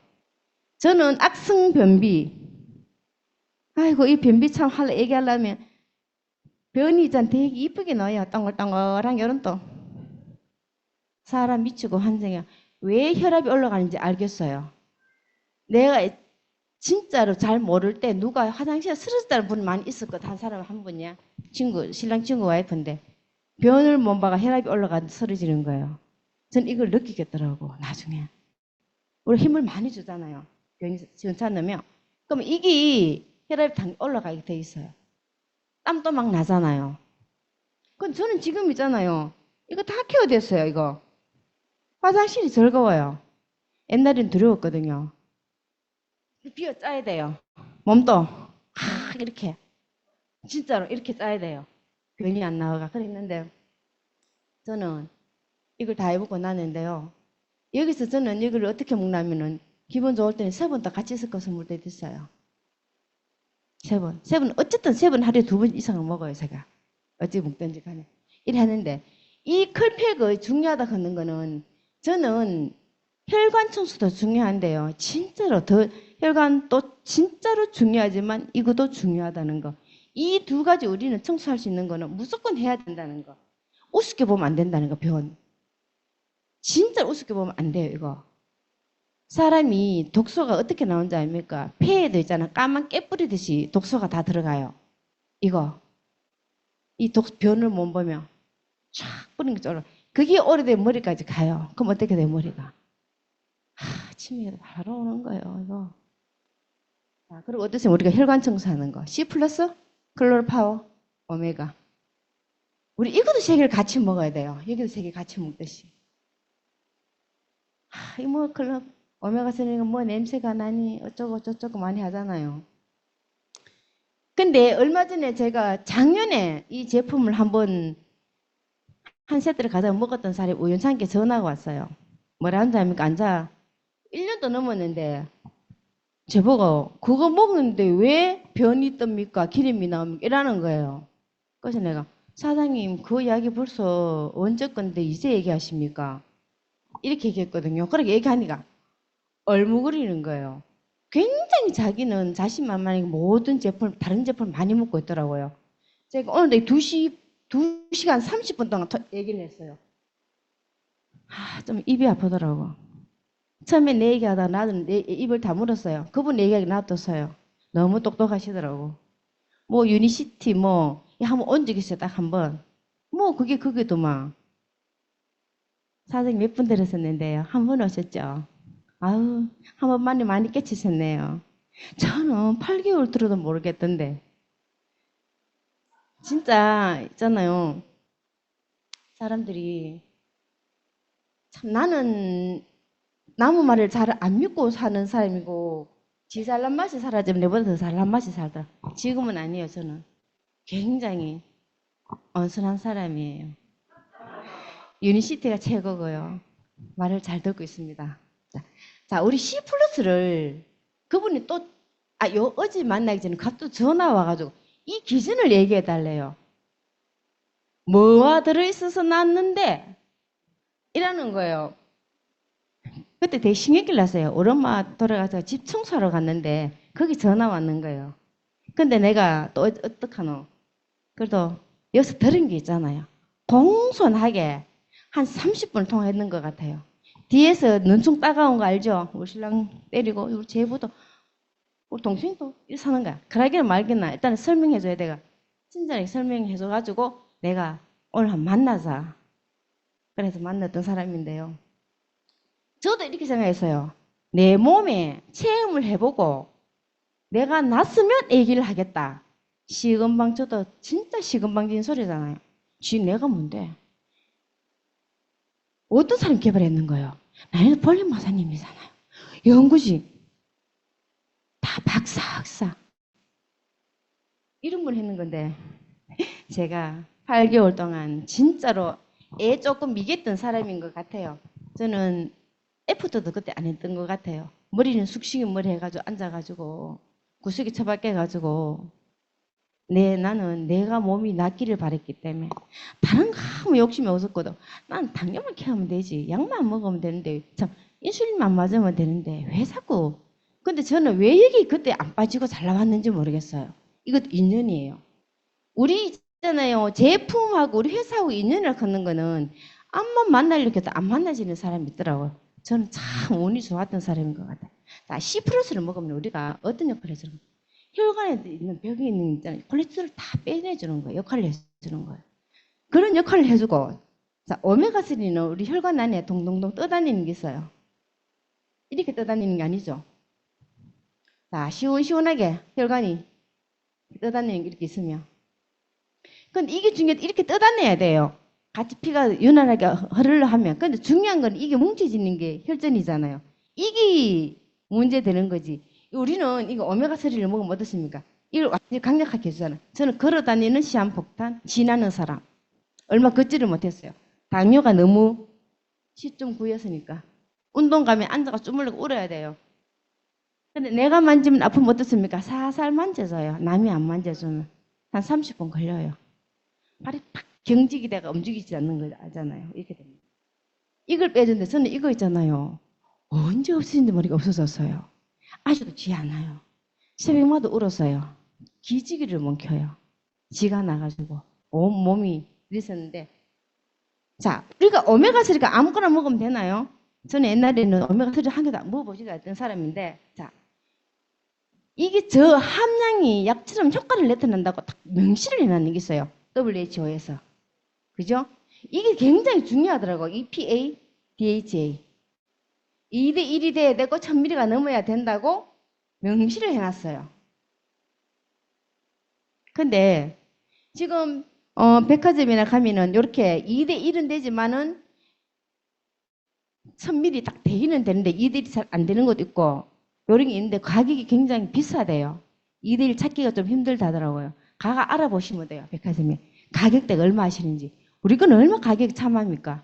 저는 악성 변비. 아이고 이 변비 참 얘기하려면 변이 있잖아 되게 이쁘게 나와요. 동글동글한 이런 또. 사람 미치고 환장해요. 왜 혈압이 올라가는지 알겠어요. 내가 진짜로 잘 모를 때 누가 화장실에 쓰러졌다는 분 많이 있을 것. 한 사람 한 분이야. 신랑 친구 와이프인데 변을 못 봐가 혈압이 올라가 쓰러지는 거예요. 전 이걸 느끼겠더라고 나중에. 우리 힘을 많이 주잖아요. 변이 괜찮으면. 그럼 이게 혈압이 올라가게 돼 있어요. 땀도 막 나잖아요. 그럼 저는 지금 있잖아요. 이거 다 케어됐어요, 이거. 화장실이 즐거워요. 옛날엔 두려웠거든요. 비어 짜야 돼요. 몸도 이렇게 진짜로 이렇게 짜야 돼요. 변이 안 나와가 그랬는데 저는 이걸 다 해보고 나는데요. 여기서 저는 이걸 어떻게 먹냐면은 기분 좋을 때는 3번 다 같이 섞어서 먹을 때도 있어요. 3번. 어쨌든 3번 하루에 2번 이상을 먹어요, 제가. 어찌 먹든지 간에. 이래 하는데 이 클팩의 중요하다 하는 거는 저는 혈관 청소도 중요한데요. 진짜로 혈관도 진짜로 중요하지만 이것도 중요하다는 거. 이 두 가지 우리는 청소할 수 있는 거는 무조건 해야 된다는 거. 우습게 보면 안 된다는 거, 변. 진짜 우습게 보면 안 돼요, 이거. 사람이 독소가 어떻게 나오는지 압니까? 폐에도 있잖아. 까만 깨 뿌리듯이 독소가 다 들어가요. 이거. 변을 못 보면 쫙 뿌린 것처럼. 그게 오래된 머리까지 가요. 그럼 어떻게 돼, 머리가? 치매가 바로 오는 거예요, 이거. 자, 그리고 어떠세요? 우리가 혈관 청소하는 거. C 플러스, 클로로 파워, 오메가. 우리 이것도 3개를 같이 먹어야 돼요. 여기도 3개 같이 먹듯이. 이 뭐, 오메가3는 뭐 냄새가 나니, 어쩌고 저쩌고 많이 하잖아요. 근데 얼마 전에 제가 작년에 이 제품을 한 세트를 가져가 먹었던 사람이 우연찮게 전화가 왔어요. 뭐라 하는지 압니까? 앉아. 1년도 넘었는데, 저보고 그거 먹는데 왜 변이 뜹니까? 기름이 나옵니까? 이러는 거예요. 그래서 내가 사장님 그 이야기 벌써 언제 건데 이제 얘기하십니까? 이렇게 얘기했거든요. 그렇게 얘기하니까 얼무거리는 거예요. 굉장히 자기는 자신만만하게 모든 다른 제품을 많이 먹고 있더라고요. 제가 오늘 2시간 30분 동안 얘기를 했어요. 좀 입이 아프더라고. 처음에 내 얘기하다가 나도 내 입을 다물었어요. 그분 얘기하기 놔뒀어요. 너무 똑똑하시더라고. 뭐 유니시티 한번 온 적 있어요. 딱 한 번. 그게도만. 사장님 몇 분 들었었는데요. 한 번 오셨죠? 아우, 한 번만에 많이 깨치셨네요. 저는 8개월 들어도 모르겠던데. 진짜 있잖아요. 사람들이 참 나는 남의 말을 잘 안 믿고 사는 사람이고 지 잘난 맛이 사라지면 내보다 더 잘난 맛이 살더라. 지금은 아니에요. 저는 굉장히 온순한 사람이에요. 유니시티가 최고고요. 말을 잘 듣고 있습니다. 자, 우리 C 플러스를 그분이 또 어제 만나기 전에 갑자기 전화 와가지고 이 기준을 얘기해 달래요. 뭐가 들어있어서 났는데 이라는 거예요. 그때 되게 신경질 났어요. 우리 엄마 돌아가서 집 청소하러 갔는데 거기 전화 왔는 거예요. 근데 내가 또 어떡하노? 그래도 여기서 들은 게 있잖아요. 공손하게 한 30분 통화했는 것 같아요. 뒤에서 눈총 따가운 거 알죠? 우리 신랑 때리고 우리 제부도 우리 동생도 이렇게 사는 거야. 그러기는 말겠나. 일단 설명해줘야 내가 친절하게 설명해줘가지고 내가 오늘 한번 만나자. 그래서 만났던 사람인데요. 저도 이렇게 생각했어요. 내 몸에 체험을 해보고 내가 났으면 얘기를 하겠다. 시건방 저도 진짜 시건방진 소리잖아요. 내가 뭔데? 어떤 사람이 개발했는 거예요? 나는 볼림 마사님이잖아요. 연구지. 다 박사, 학사. 이런 걸 했는 건데 제가 8개월 동안 진짜로 애 조금 미겠던 사람인 것 같아요. 저는 애프터도 그때 안 했던 것 같아요. 머리는 숙식이 머리 해가지고 앉아가지고 구석에 처박혀가지고 나는 내가 몸이 낫기를 바랬기 때문에 다른 거 아무 욕심이 없었거든. 난 당뇨만 케어하면 되지. 약만 안 먹으면 되는데 참 인슐린만 맞으면 되는데 왜 자꾸 근데 저는 왜 여기 그때 안 빠지고 잘 나왔는지 모르겠어요. 이것도 인연이에요. 우리 있잖아요. 제품하고 우리 회사하고 인연을 걷는 거는 한번 만나려고 해도 안 만나지는 사람이 있더라고요. 저는 참 운이 좋았던 사람인 것 같아요. 자, C 플러스를 먹으면 우리가 어떤 역할을 해주는 거예요? 혈관에 있는 벽에 있는 있잖아요. 콜레스테롤을 다 빼내주는 거예요. 역할을 해주는 거예요. 그런 역할을 해주고 자, 오메가3는 우리 혈관 안에 동동동 떠다니는 게 있어요. 이렇게 떠다니는 게 아니죠. 자, 시원시원하게 혈관이 떠다니는 게 이렇게 있으면 근데 이게 중요해. 이렇게 떠다녀야 돼요. 같이 피가 유난하게 흐르려 하면. 근데 중요한 건 이게 뭉쳐지는 게 혈전이잖아요. 이게 문제 되는 거지. 우리는 이거 오메가3를 먹으면 어떻습니까? 이걸 완전히 강력하게 해주잖아요. 저는 걸어다니는 시한폭탄, 지나는 사람. 얼마 걷지를 못했어요. 당뇨가 너무 10.9였으니까. 운동 가면 앉아가 주물르고 울어야 돼요. 근데 내가 만지면 아프면 어떻습니까? 살살 만져져요. 남이 안 만져주면. 한 30분 걸려요. 발이 팍 경직이 돼가 움직이지 않는 거잖아요. 이렇게 됩니다. 이걸 빼준데 저는 이거 있잖아요. 언제 없어진지 머리가 없어졌어요. 아직도 쥐 안 와요. 새벽마다 울었어요. 기지개를 못 켜요. 지가 나가지고 온 몸이 이랬었는데 자 우리가 오메가3가 아무거나 먹으면 되나요? 저는 옛날에는 오메가3 한 개도 안 먹어보지도 않던 사람인데 자 이게 저 함량이 약처럼 효과를 나타낸다고 딱 명시를 해놨는 게 있어요. WHO에서. 그죠? 이게 굉장히 중요하더라고. EPA, DHA. 2대 1이 돼야 되고 1000mg가 넘어야 된다고 명시를 해놨어요. 근데 지금 백화점이나 가면은 이렇게 2대 1은 되지만은 1000mg 딱 되기는 되는데 2대 1이 잘 안 되는 것도 있고 이런 게 있는데 가격이 굉장히 비싸대요. 2대 1 찾기가 좀 힘들다더라고요. 가가 알아보시면 돼요. 백화점에. 가격대가 얼마 하시는지. 우리 건 얼마 가격이 참합니까?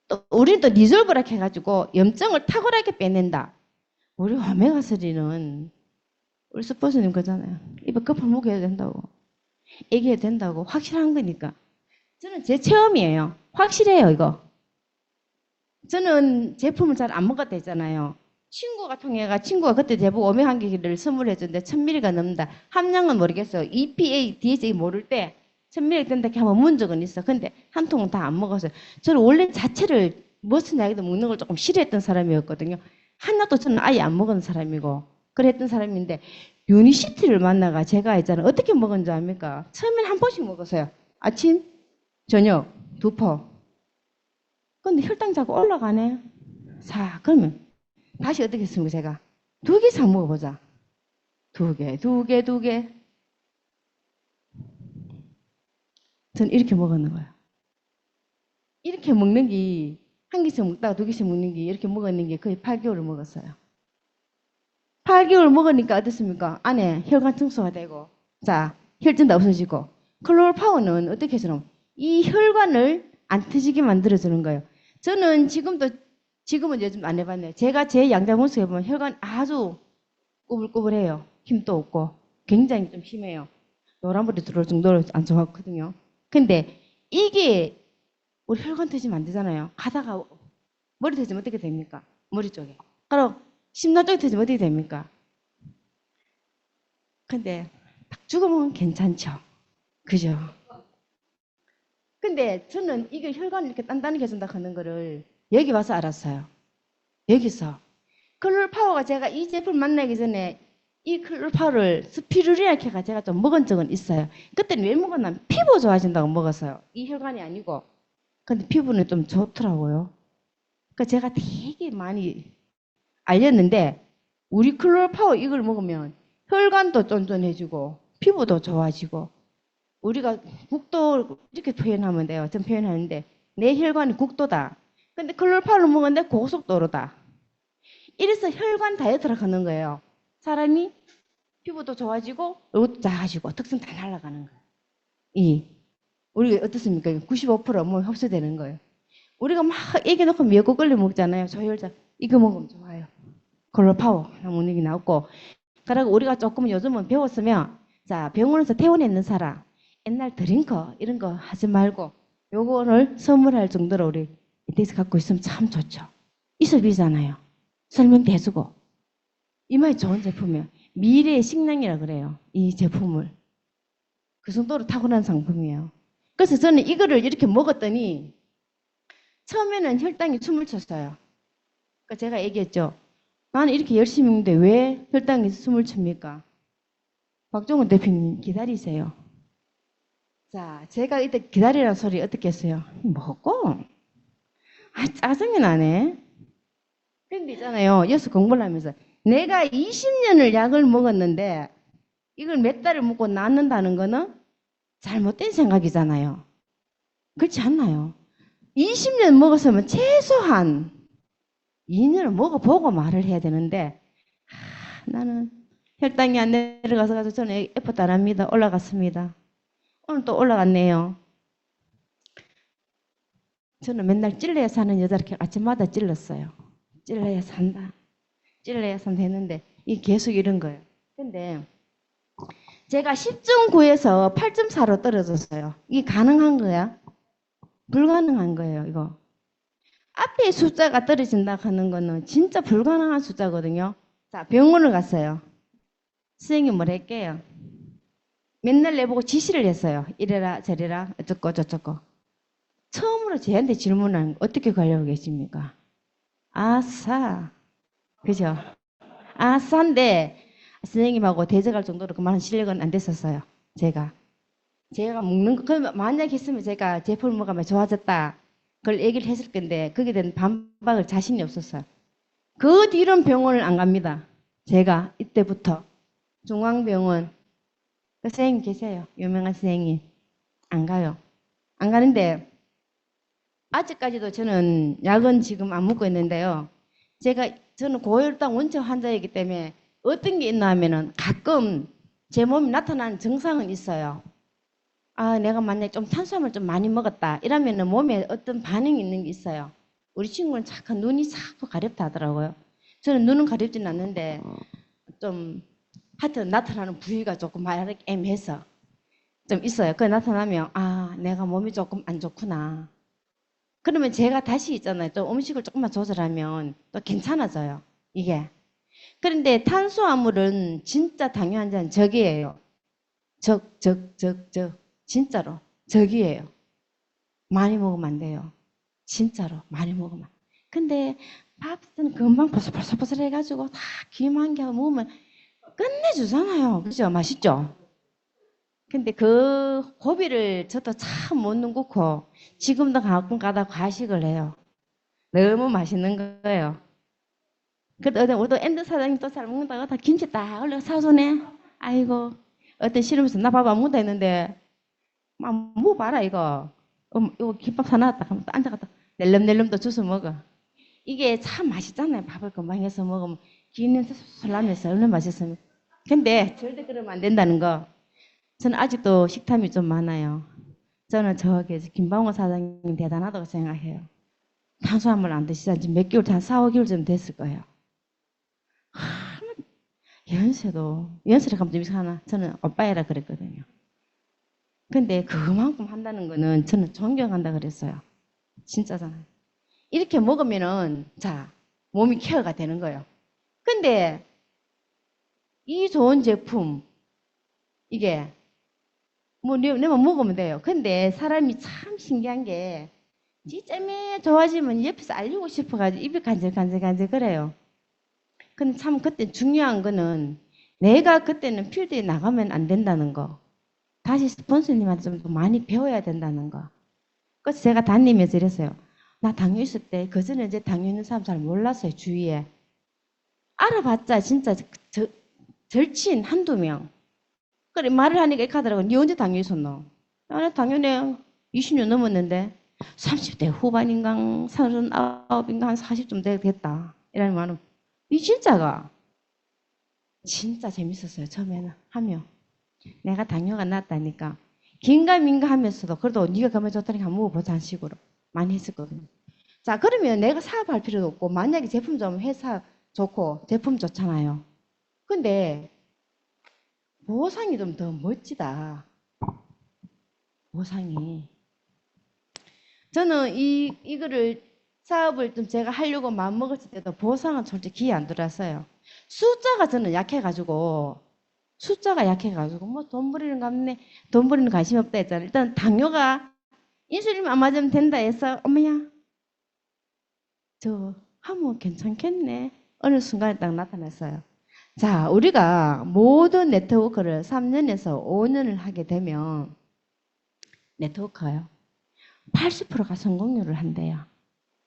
또 우리는 또 리졸브라 해가지고 염증을 탁월하게 빼낸다. 우리 오메가3는 우리 스포츠님 그잖아요. 입에 거품 먹여야 된다고. 얘기해야 된다고. 확실한 거니까. 저는 제 체험이에요. 확실해요 이거. 저는 제품을 잘 안 먹었다 했잖아요. 친구가 통해가 친구가 그때 대부분 오메 한 개를 선물해 줬는데 1000mg가 넘는다. 함량은 모르겠어요. EPA, DHA 모를 때 1000mg 된다 이렇게 한번 문 적은 있어. 근데 한 통은 다 안 먹었어요. 저는 원래 자체를 무슨 약이도 먹는 걸 조금 싫어했던 사람이었거든요. 하나도 저는 아예 안 먹은 사람이고 그랬던 사람인데 유니시티를 만나가 제가 있잖아요. 어떻게 먹은 줄 압니까? 처음엔 한 번씩 먹었어요. 아침, 저녁, 2포. 근데 혈당 자꾸 올라가네. 자, 그러면 다시 어떻게 했습니까, 제가? 2개 사 먹어보자. 2개, 2개, 2개. 전 이렇게 먹었는 거예요. 이렇게 먹는 게 한 개씩 먹다가 두 개씩 먹는 게 이렇게 먹었는 게 거의 8개월을 먹었어요. 8개월 먹으니까 어떻습니까? 안에 혈관 청소가 되고, 자, 혈전도 없어지고, 클로럴 파워는 어떻게 해서는 이 혈관을 안 터지게 만들어주는 거예요. 저는 지금은 요즘 안 해봤네요. 제가 제 양자 분석 해보면 혈관 아주 꾸불꾸불해요. 힘도 없고, 굉장히 좀 심해요. 노란불이 들어올 정도로 안 좋았거든요. 근데 이게 우리 혈관 터지면 안 되잖아요. 가다가 머리 터지면 어떻게 됩니까? 머리 쪽에. 그럼 심장 쪽에 터지면 어떻게 됩니까? 근데 딱 죽으면 괜찮죠. 그죠? 근데 저는 이게 혈관을 이렇게 단단하게 해준다 하는 거를 여기 와서 알았어요. 여기서. 클로럴 파워가 제가 이 제품 만나기 전에 이 클로럴 파워를 스피루리아케가 제가 좀 먹은 적은 있어요. 그때는 왜 먹었나? 피부 좋아진다고 먹었어요. 이 혈관이 아니고. 근데 피부는 좀 좋더라고요. 그러니까 제가 되게 많이 알렸는데 우리 클로럴 파워 이걸 먹으면 혈관도 쫀쫀해지고 피부도 좋아지고 우리가 국도 이렇게 표현하면 돼요. 전 표현하는데 내 혈관이 국도다. 근데 클로럴 파워를 먹었는데 고속도로다. 이래서 혈관 다이어트를 하는 거예요. 사람이 피부도 좋아지고 얼굴도 작아지고 특성 다 날아가는 거예요. 우리가 어떻습니까? 95% 몸에 흡수되는 거예요. 우리가 막 얘기해놓고 미역국 끓여 먹잖아요. 저혈자 이거 먹으면 좋아요. 클로럴 파워 먹는 게 나왔고 그리고 우리가 조금 요즘은 배웠으면 자 병원에서 퇴원해 있는 사람 옛날 드링커 이런 거 하지 말고 요거를 선물할 정도로 우리 이때서 갖고 있으면 참 좋죠. 이섭이잖아요. 설명도 해주고 이마에 좋은 제품이에요. 미래의 식량이라 그래요. 이 제품을. 그 정도로 탁월한 상품이에요. 그래서 저는 이거를 이렇게 먹었더니 처음에는 혈당이 춤을 췄어요. 그러니까 제가 얘기했죠. 나는 이렇게 열심히 먹는데 왜 혈당이 춤을 춥니까? 박종훈 대표님 기다리세요. 자, 제가 이때 기다리라는 소리 어떻게 했어요? 먹고 짜증이 나네. 근데 있잖아요. 여기서 공부를 하면서 내가 20년을 약을 먹었는데 이걸 몇 달을 먹고 낫는다는 거는 잘못된 생각이잖아요. 그렇지 않나요? 20년 먹었으면 최소한 2년을 먹어보고 말을 해야 되는데 나는 혈당이 안 내려가서 저는 에포트 안 합니다. 올라갔습니다. 오늘 또 올라갔네요. 저는 맨날 찔러야 사는 여자 이렇게 아침마다 찔렀어요. 찔러야 산다. 찔러야 산다 했는데 이 계속 이런 거예요. 근데 제가 10.9에서 8.4로 떨어졌어요. 이게 가능한 거야? 불가능한 거예요, 이거. 앞에 숫자가 떨어진다 하는 거는 진짜 불가능한 숫자거든요. 자, 병원을 갔어요. 선생님 뭘 할게요? 맨날 내보고 지시를 했어요. 이래라 저래라 어쩌고 저쩌고. 처음으로 저한테 질문한 어떻게 가려고 계십니까? 아싸. 그죠? 아싸인데 선생님하고 대적할 정도로 그만한 실력은 안 됐었어요. 제가 먹는 거 그러면 만약 했으면 제가 제품을 먹으면 좋아졌다. 그걸 얘기를 했을 건데 거기에 대한 반박을 자신이 없었어요. 그 뒤로는 병원을 안 갑니다. 제가 이때부터 중앙병원 그 선생님 계세요. 유명한 선생님 안 가요. 안 가는데 아직까지도 저는 약은 지금 안 먹고 있는데요. 저는 고혈당 원체 환자이기 때문에 어떤 게 있나 하면은 가끔 제 몸이 나타나는 증상은 있어요. 아, 내가 만약에 좀 탄수화물 좀 많이 먹었다. 이러면은 몸에 어떤 반응이 있는 게 있어요. 우리 친구는 잠깐 눈이 자꾸 가렵다 하더라고요. 저는 눈은 가렵진 않는데 좀 하여튼 나타나는 부위가 조금 말하기 애매해서 좀 있어요. 그 나타나면 아, 내가 몸이 조금 안 좋구나. 그러면 제가 다시 있잖아요. 또 음식을 조금만 조절하면 또 괜찮아져요. 이게. 그런데 탄수화물은 진짜 당뇨환자는 적이에요. 적. 진짜로. 적이에요. 많이 먹으면 안 돼요. 진짜로. 많이 먹으면. 근데 밥은 금방 보슬보슬 해가지고 다 김 한 개 먹으면 끝내주잖아요. 그죠? 맛있죠? 근데 그 고비를 저도 참 못 넘고 지금도 가끔 가다 과식을 해요. 너무 맛있는 거예요. 그래도 우리도 엔드 사장님 또 잘 먹는다고 다 김치 딱 올려 사주네. 아이고 어떤 싫으면서 나 밥 안 먹는다 했는데 뭐 봐라 이거 이거 김밥 사놨다 하면 또 앉아갔다 낼름낼름 또 주워 먹어. 이게 참 맛있잖아요. 밥을 금방 해서 먹으면 긴 냄새 솔솔 나면서 얼마나 맛있으면. 근데 절대 그러면 안 된다는 거. 저는 아직도 식탐이 좀 많아요. 저는 저기 김방호 사장님 대단하다고 생각해요. 탄수화물 안 드시지 지금 몇 개월, 한 4, 5개월 좀 됐을 거예요. 연세를 가면 좀 이상하나? 저는 오빠애라 그랬거든요. 근데 그만큼 한다는 거는 저는 존경한다 그랬어요. 진짜잖아요. 이렇게 먹으면은, 자, 몸이 케어가 되는 거예요. 근데 이 좋은 제품, 이게, 뭐, 내만 먹으면 돼요. 근데 사람이 참 신기한 게, 찌ጨ매 좋아지면 옆에서 알리고 싶어가지고 입이 간질간질간질 그래요. 근데 참 그때 중요한 거는 내가 그때는 필드에 나가면 안 된다는 거. 다시 스폰서님한테 좀 더 많이 배워야 된다는 거. 그래서 제가 다니면서 이랬어요. 나 당뇨 있을 때, 그전에 이제 당뇨 있는 사람 잘 몰랐어요, 주위에. 알아봤자 진짜 절친 한두 명. 그래, 말을 하니까 이렇게 하더라고. 니 언제 당뇨 있었노? 나 당연히 20년 넘었는데, 30대 후반인가, 39인가, 한 40좀 됐다. 이라는 말은, 이 진짜가. 진짜 재밌었어요, 처음에는. 하면. 내가 당뇨가 났다니까. 긴가민가 하면서도, 그래도 네가 그러면 좋다니까 한번 먹어보자, 식으로. 많이 했었거든요. 자, 그러면 내가 사업할 필요도 없고, 만약에 제품 좀 회사 좋고, 제품 좋잖아요. 근데, 보상이 좀 더 멋지다. 보상이. 저는 이거를 사업을 좀 제가 하려고 마음먹었을 때도 보상은 솔직히 기회 안 들었어요. 숫자가 저는 약해가지고 뭐 돈 버리는 거 없네. 돈 버리는 관심 없다 했잖아요. 일단 당뇨가 인슐린 안 맞으면 된다 해서 어머야 저 하면 괜찮겠네. 어느 순간에 딱 나타났어요. 자, 우리가 모든 네트워크를 3년에서 5년을 하게 되면 네트워크요. 80%가 성공률을 한대요.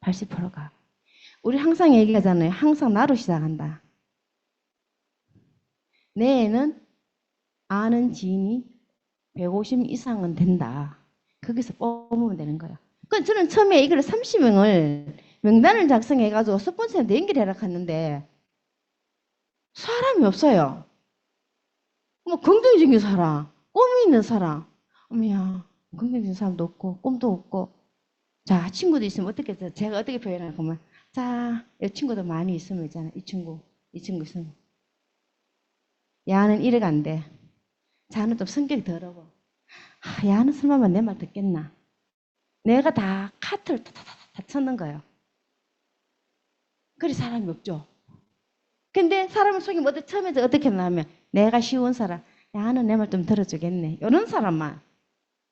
80%가. 우리 항상 얘기하잖아요. 항상 나로 시작한다. 내 애는 아는 지인이 150 이상은 된다. 거기서 뽑으면 되는 거예요. 그러니까 저는 처음에 이걸 30명을 명단을 작성해가지고 스폰서한테 연결해라 했는데 사람이 없어요. 뭐 긍정적인 사람, 꿈이 있는 사람. 어머야, 긍정적인 사람도 없고 꿈도 없고. 자, 친구도 있으면 어떻게 해서 제가 어떻게 표현할 거면 자, 이 친구도 많이 있으면 있잖아. 이 친구 있으면. 야는 이래가 안 돼. 자는 좀 성격이 더러워. 야는 설마만 내 말 듣겠나? 내가 다 카트를 다 쳤는 거예요. 그래 사람이 없죠. 근데 사람을 속이면 처음에 어떻게 나면 내가 쉬운 사람, 야는 내 말 좀 들어주겠네. 이런 사람만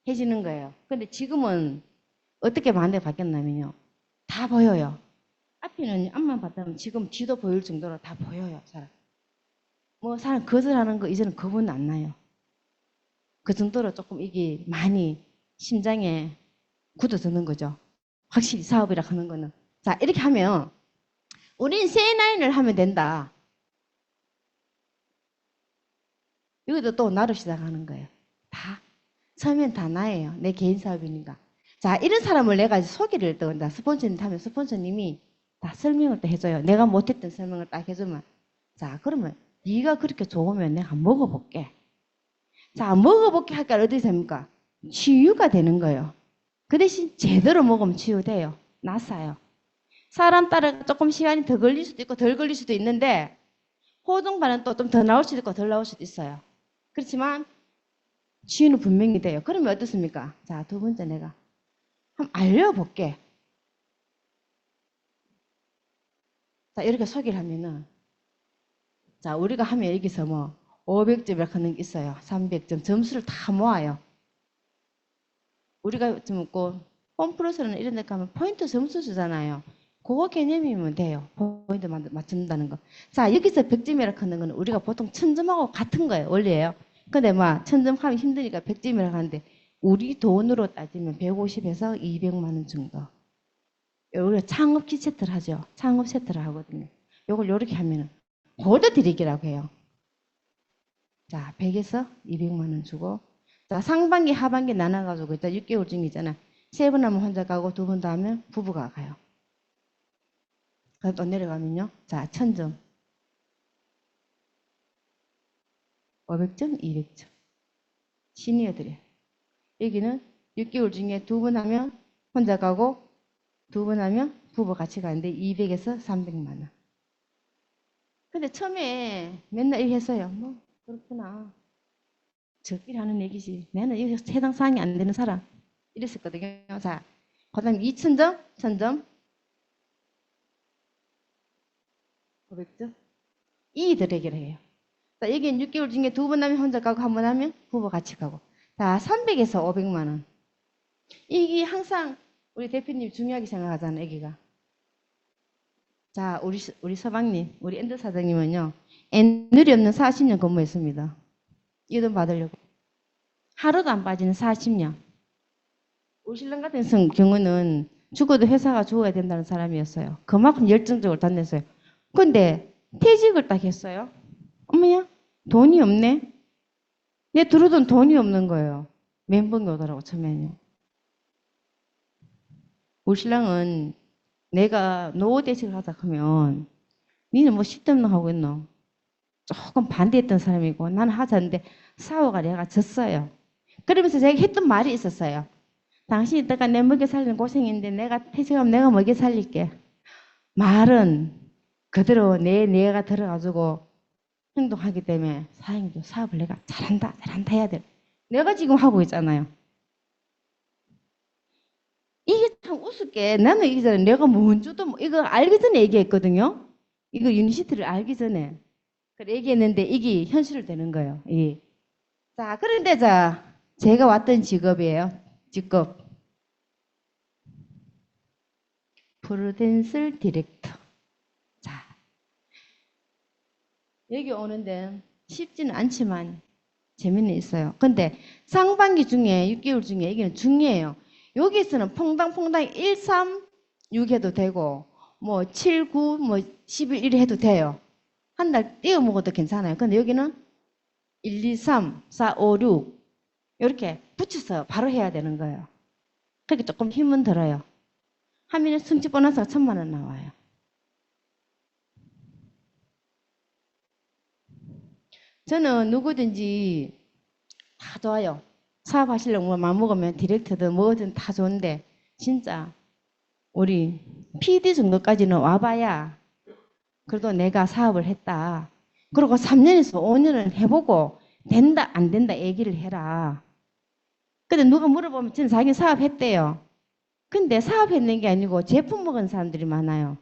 해지는 거예요. 근데 지금은 어떻게 반대 바뀌었냐면요. 다 보여요. 앞에는 앞만 봤다면 지금 뒤도 보일 정도로 다 보여요. 사람. 뭐 사람 거절하는 거 이제는 겁은 안 나요. 그 정도로 조금 이게 많이 심장에 굳어드는 거죠. 확실히 사업이라 하는 거는. 자, 이렇게 하면 우린 C9을 하면 된다. 이것도 또 나로 시작하는 거예요. 다. 처음엔 다 나예요. 내 개인 사업이니까. 자, 이런 사람을 내가 소개를 또 한다. 스폰서님 하면 스폰서님이 다 설명을 또 해줘요. 내가 못했던 설명을 딱 해주면. 자, 그러면 네가 그렇게 좋으면 내가 먹어볼게. 자, 먹어볼게 할까 어떻게 됩니까? 치유가 되는 거예요. 그 대신 제대로 먹으면 치유돼요. 낫아요. 사람 따라 조금 시간이 더 걸릴 수도 있고 덜 걸릴 수도 있는데 호흡반은 또 좀 더 나올 수도 있고 덜 나올 수도 있어요. 그렇지만 치유는 분명히 돼요. 그러면 어떻습니까? 자, 두 번째 내가 한번 알려볼게. 자, 이렇게 소개를 하면은 자, 우리가 하면 여기서 뭐 500점이라고 하는 게 있어요. 300점 점수를 다 모아요. 우리가 좀 뭐 홈플러스는 이런 데 가면 포인트 점수 주잖아요. 그거 개념이면 돼요. 포인트 맞춘다는 거. 자, 여기서 100점이라고 하는 건 우리가 보통 1000점하고 같은 거예요. 원리예요. 근데 막 1000점 하면 힘드니까 100점이라고 하는데 우리 돈으로 따지면 150에서 200만 원 정도. 우리가 창업 키세트를 하죠. 창업 세트를 하거든요. 요걸 요렇게 하면은 골드 드리기라고 해요. 자, 100에서 200만 원 주고 자, 상반기 하반기 나눠가지고 일단 6개월 중이잖아. 세 번 하면 혼자 가고 두 번 더 하면 부부가 가요. 그래서 또 내려가면요. 자, 1000점. 500점, 200점. 시니어들이에요. 여기는 6개월 중에 두 번 하면 혼자 가고 두 번 하면 부부 같이 가는데 200에서 300만 원. 근데 처음에 맨날 이렇게 했어요. 뭐 그렇구나. 저끼리 하는 얘기지. 나는 여기서 해당 사항이 안 되는 사람. 이랬었거든요. 자, 그 다음에 2000점, 1000점, 500점. 이들에게를 해요. 자, 여기는 6개월 중에 두 번 하면 혼자 가고 한 번 하면 부부 같이 가고. 자, 300에서 500만 원. 이게 항상 우리 대표님 중요하게 생각하잖아요, 여기가. 자, 우리 서방님, 우리 엔드 사장님은요, 애누리 없는 40년 근무했습니다. 이 돈 받으려고. 하루도 안 빠지는 40년. 우리 신랑 같은 경우는 죽어도 회사가 죽어야 된다는 사람이었어요. 그만큼 열정적으로 다녔어요. 근데 퇴직을 딱 했어요. 어머야, 돈이 없네? 내 들어둔 돈이 없는 거예요. 멘붕이 오더라고, 처음에는요. 우리 신랑은 내가 노후대책을 하자 하면 니는 뭐 쓸데없는 거 하고 있노? 조금 반대했던 사람이고 나는 하자는데 싸워가 내가 졌어요. 그러면서 제가 했던 말이 있었어요. 당신이 이따가 내 먹여 살리는 고생인데 내가 퇴직하면 내가 먹여 살릴게. 말은 그대로 내가 들어가지고 행동하기 때문에 사장님도 사업을 내가 잘한다 해야 돼. 내가 지금 하고 있잖아요. 이게 참 우습게 나는 이기 전에 내가 뭔지도 이거 알기 전에 얘기했거든요. 이거 유니시티를 알기 전에 그래 얘기했는데 이게 현실로 되는 거예요. 예. 자, 그런데 자 제가 왔던 직업이에요. 직업 프루덴셜 디렉터. 자 여기 오는데 쉽지는 않지만 재미는 있어요. 근데 상반기 중에 6개월 중에 여기는 중이에요. 여기서는 퐁당퐁당 1, 3, 6 해도 되고 뭐 7, 9, 뭐 11, 1 해도 돼요. 한 달 띄워 먹어도 괜찮아요. 근데 여기는 1, 2, 3, 4, 5, 6 이렇게 붙여서 바로 해야 되는 거예요. 그렇게 조금 힘은 들어요. 하면 승직 보너스가 1000만 원 나와요. 저는 누구든지 다 좋아요. 사업하시려고 마음먹으면 디렉터든 뭐든 다 좋은데 진짜 우리 PD 정도까지는 와봐야 그래도 내가 사업을 했다. 그리고 3년에서 5년을 해보고 된다 안 된다 얘기를 해라. 근데 누가 물어보면 저는 자기 사업했대요. 근데 사업했는 게 아니고 제품 먹은 사람들이 많아요.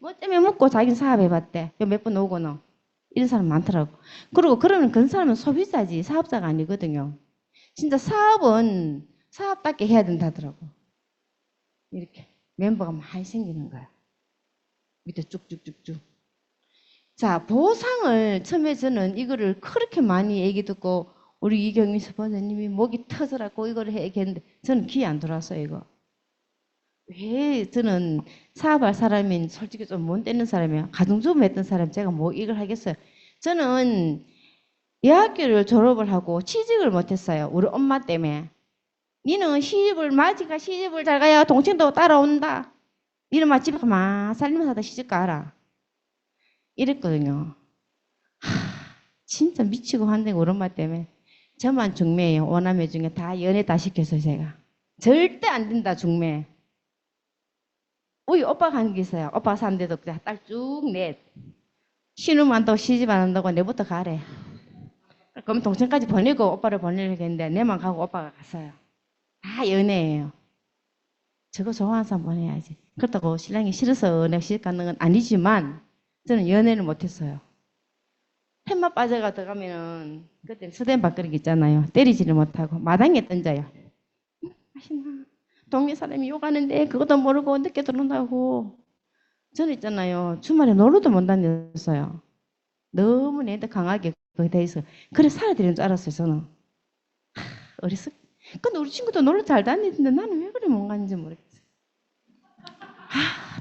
뭐 때문에 먹고 자기는 사업해봤대. 몇 번 오고는. 이런 사람 많더라고. 그리고 그러면 그 사람은 소비자지 사업자가 아니거든요. 진짜 사업은 사업답게 해야 된다더라고. 이렇게 멤버가 많이 생기는 거야. 밑에 쭉쭉쭉쭉. 자, 보상을 처음에 저는 이거를 그렇게 많이 얘기 듣고 우리 이경미 스폰서님이 목이 터져라고 이거를 얘기했는데 저는 귀에 안 들어왔어요, 이거. 왜 저는 사업할 사람인 솔직히 좀 못 되는 사람이야. 가정주부 했던 사람 제가 뭐 이걸 하겠어요. 저는 대학교를 졸업을 하고 취직을 못했어요. 우리 엄마 때문에. 니는 마지가 시집을 잘 가야 동생도 따라온다. 니는 막 집에 가만 살면서 하다 시집 가라. 이랬거든요. 진짜 미치고 한데 우리 엄마 때문에. 저만 중매예요. 오남매 중에 다 연애 다 시켰어요, 제가. 절대 안 된다, 중매. 우리 오빠가 한 게 있어요. 오빠가 사는데도 딸 쭉 내. 신우만 한다고 시집 안 한다고 내부터 가래. 그럼 동생까지 보내고 오빠를 보내려고 했는데 내만 가고 오빠가 갔어요. 다 연애예요. 저거 좋아하는 사람 보내야지. 그렇다고 신랑이 싫어서 내가 시집 가는 건 아니지만 저는 연애를 못했어요. 팻맛 빠져가 들어가면은 그때 스댄 밥그릇 있잖아요. 때리지를 못하고 마당에 던져요. 맛있나? 동네 사람이 욕하는데 그것도 모르고 늦게 들어온다고. 저는 있잖아요. 주말에 놀러도 못 다녔어요. 너무 내한테 강하게 거기 돼 있어. 그래 살아야 되는 줄 알았어요, 저는. 어렸을. 근데 우리 친구도 놀러 잘 다니는데 나는 왜 그래 못 가는지 모르겠어요.